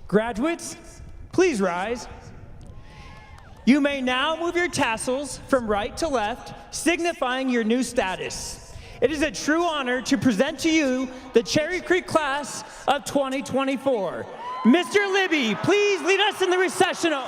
Graduates, please rise. You may now move your tassels from right to left, signifying your new status. It is a true honor to present to you the Cherry Creek class of 2024. Mr. Libby, please lead us in the recessional.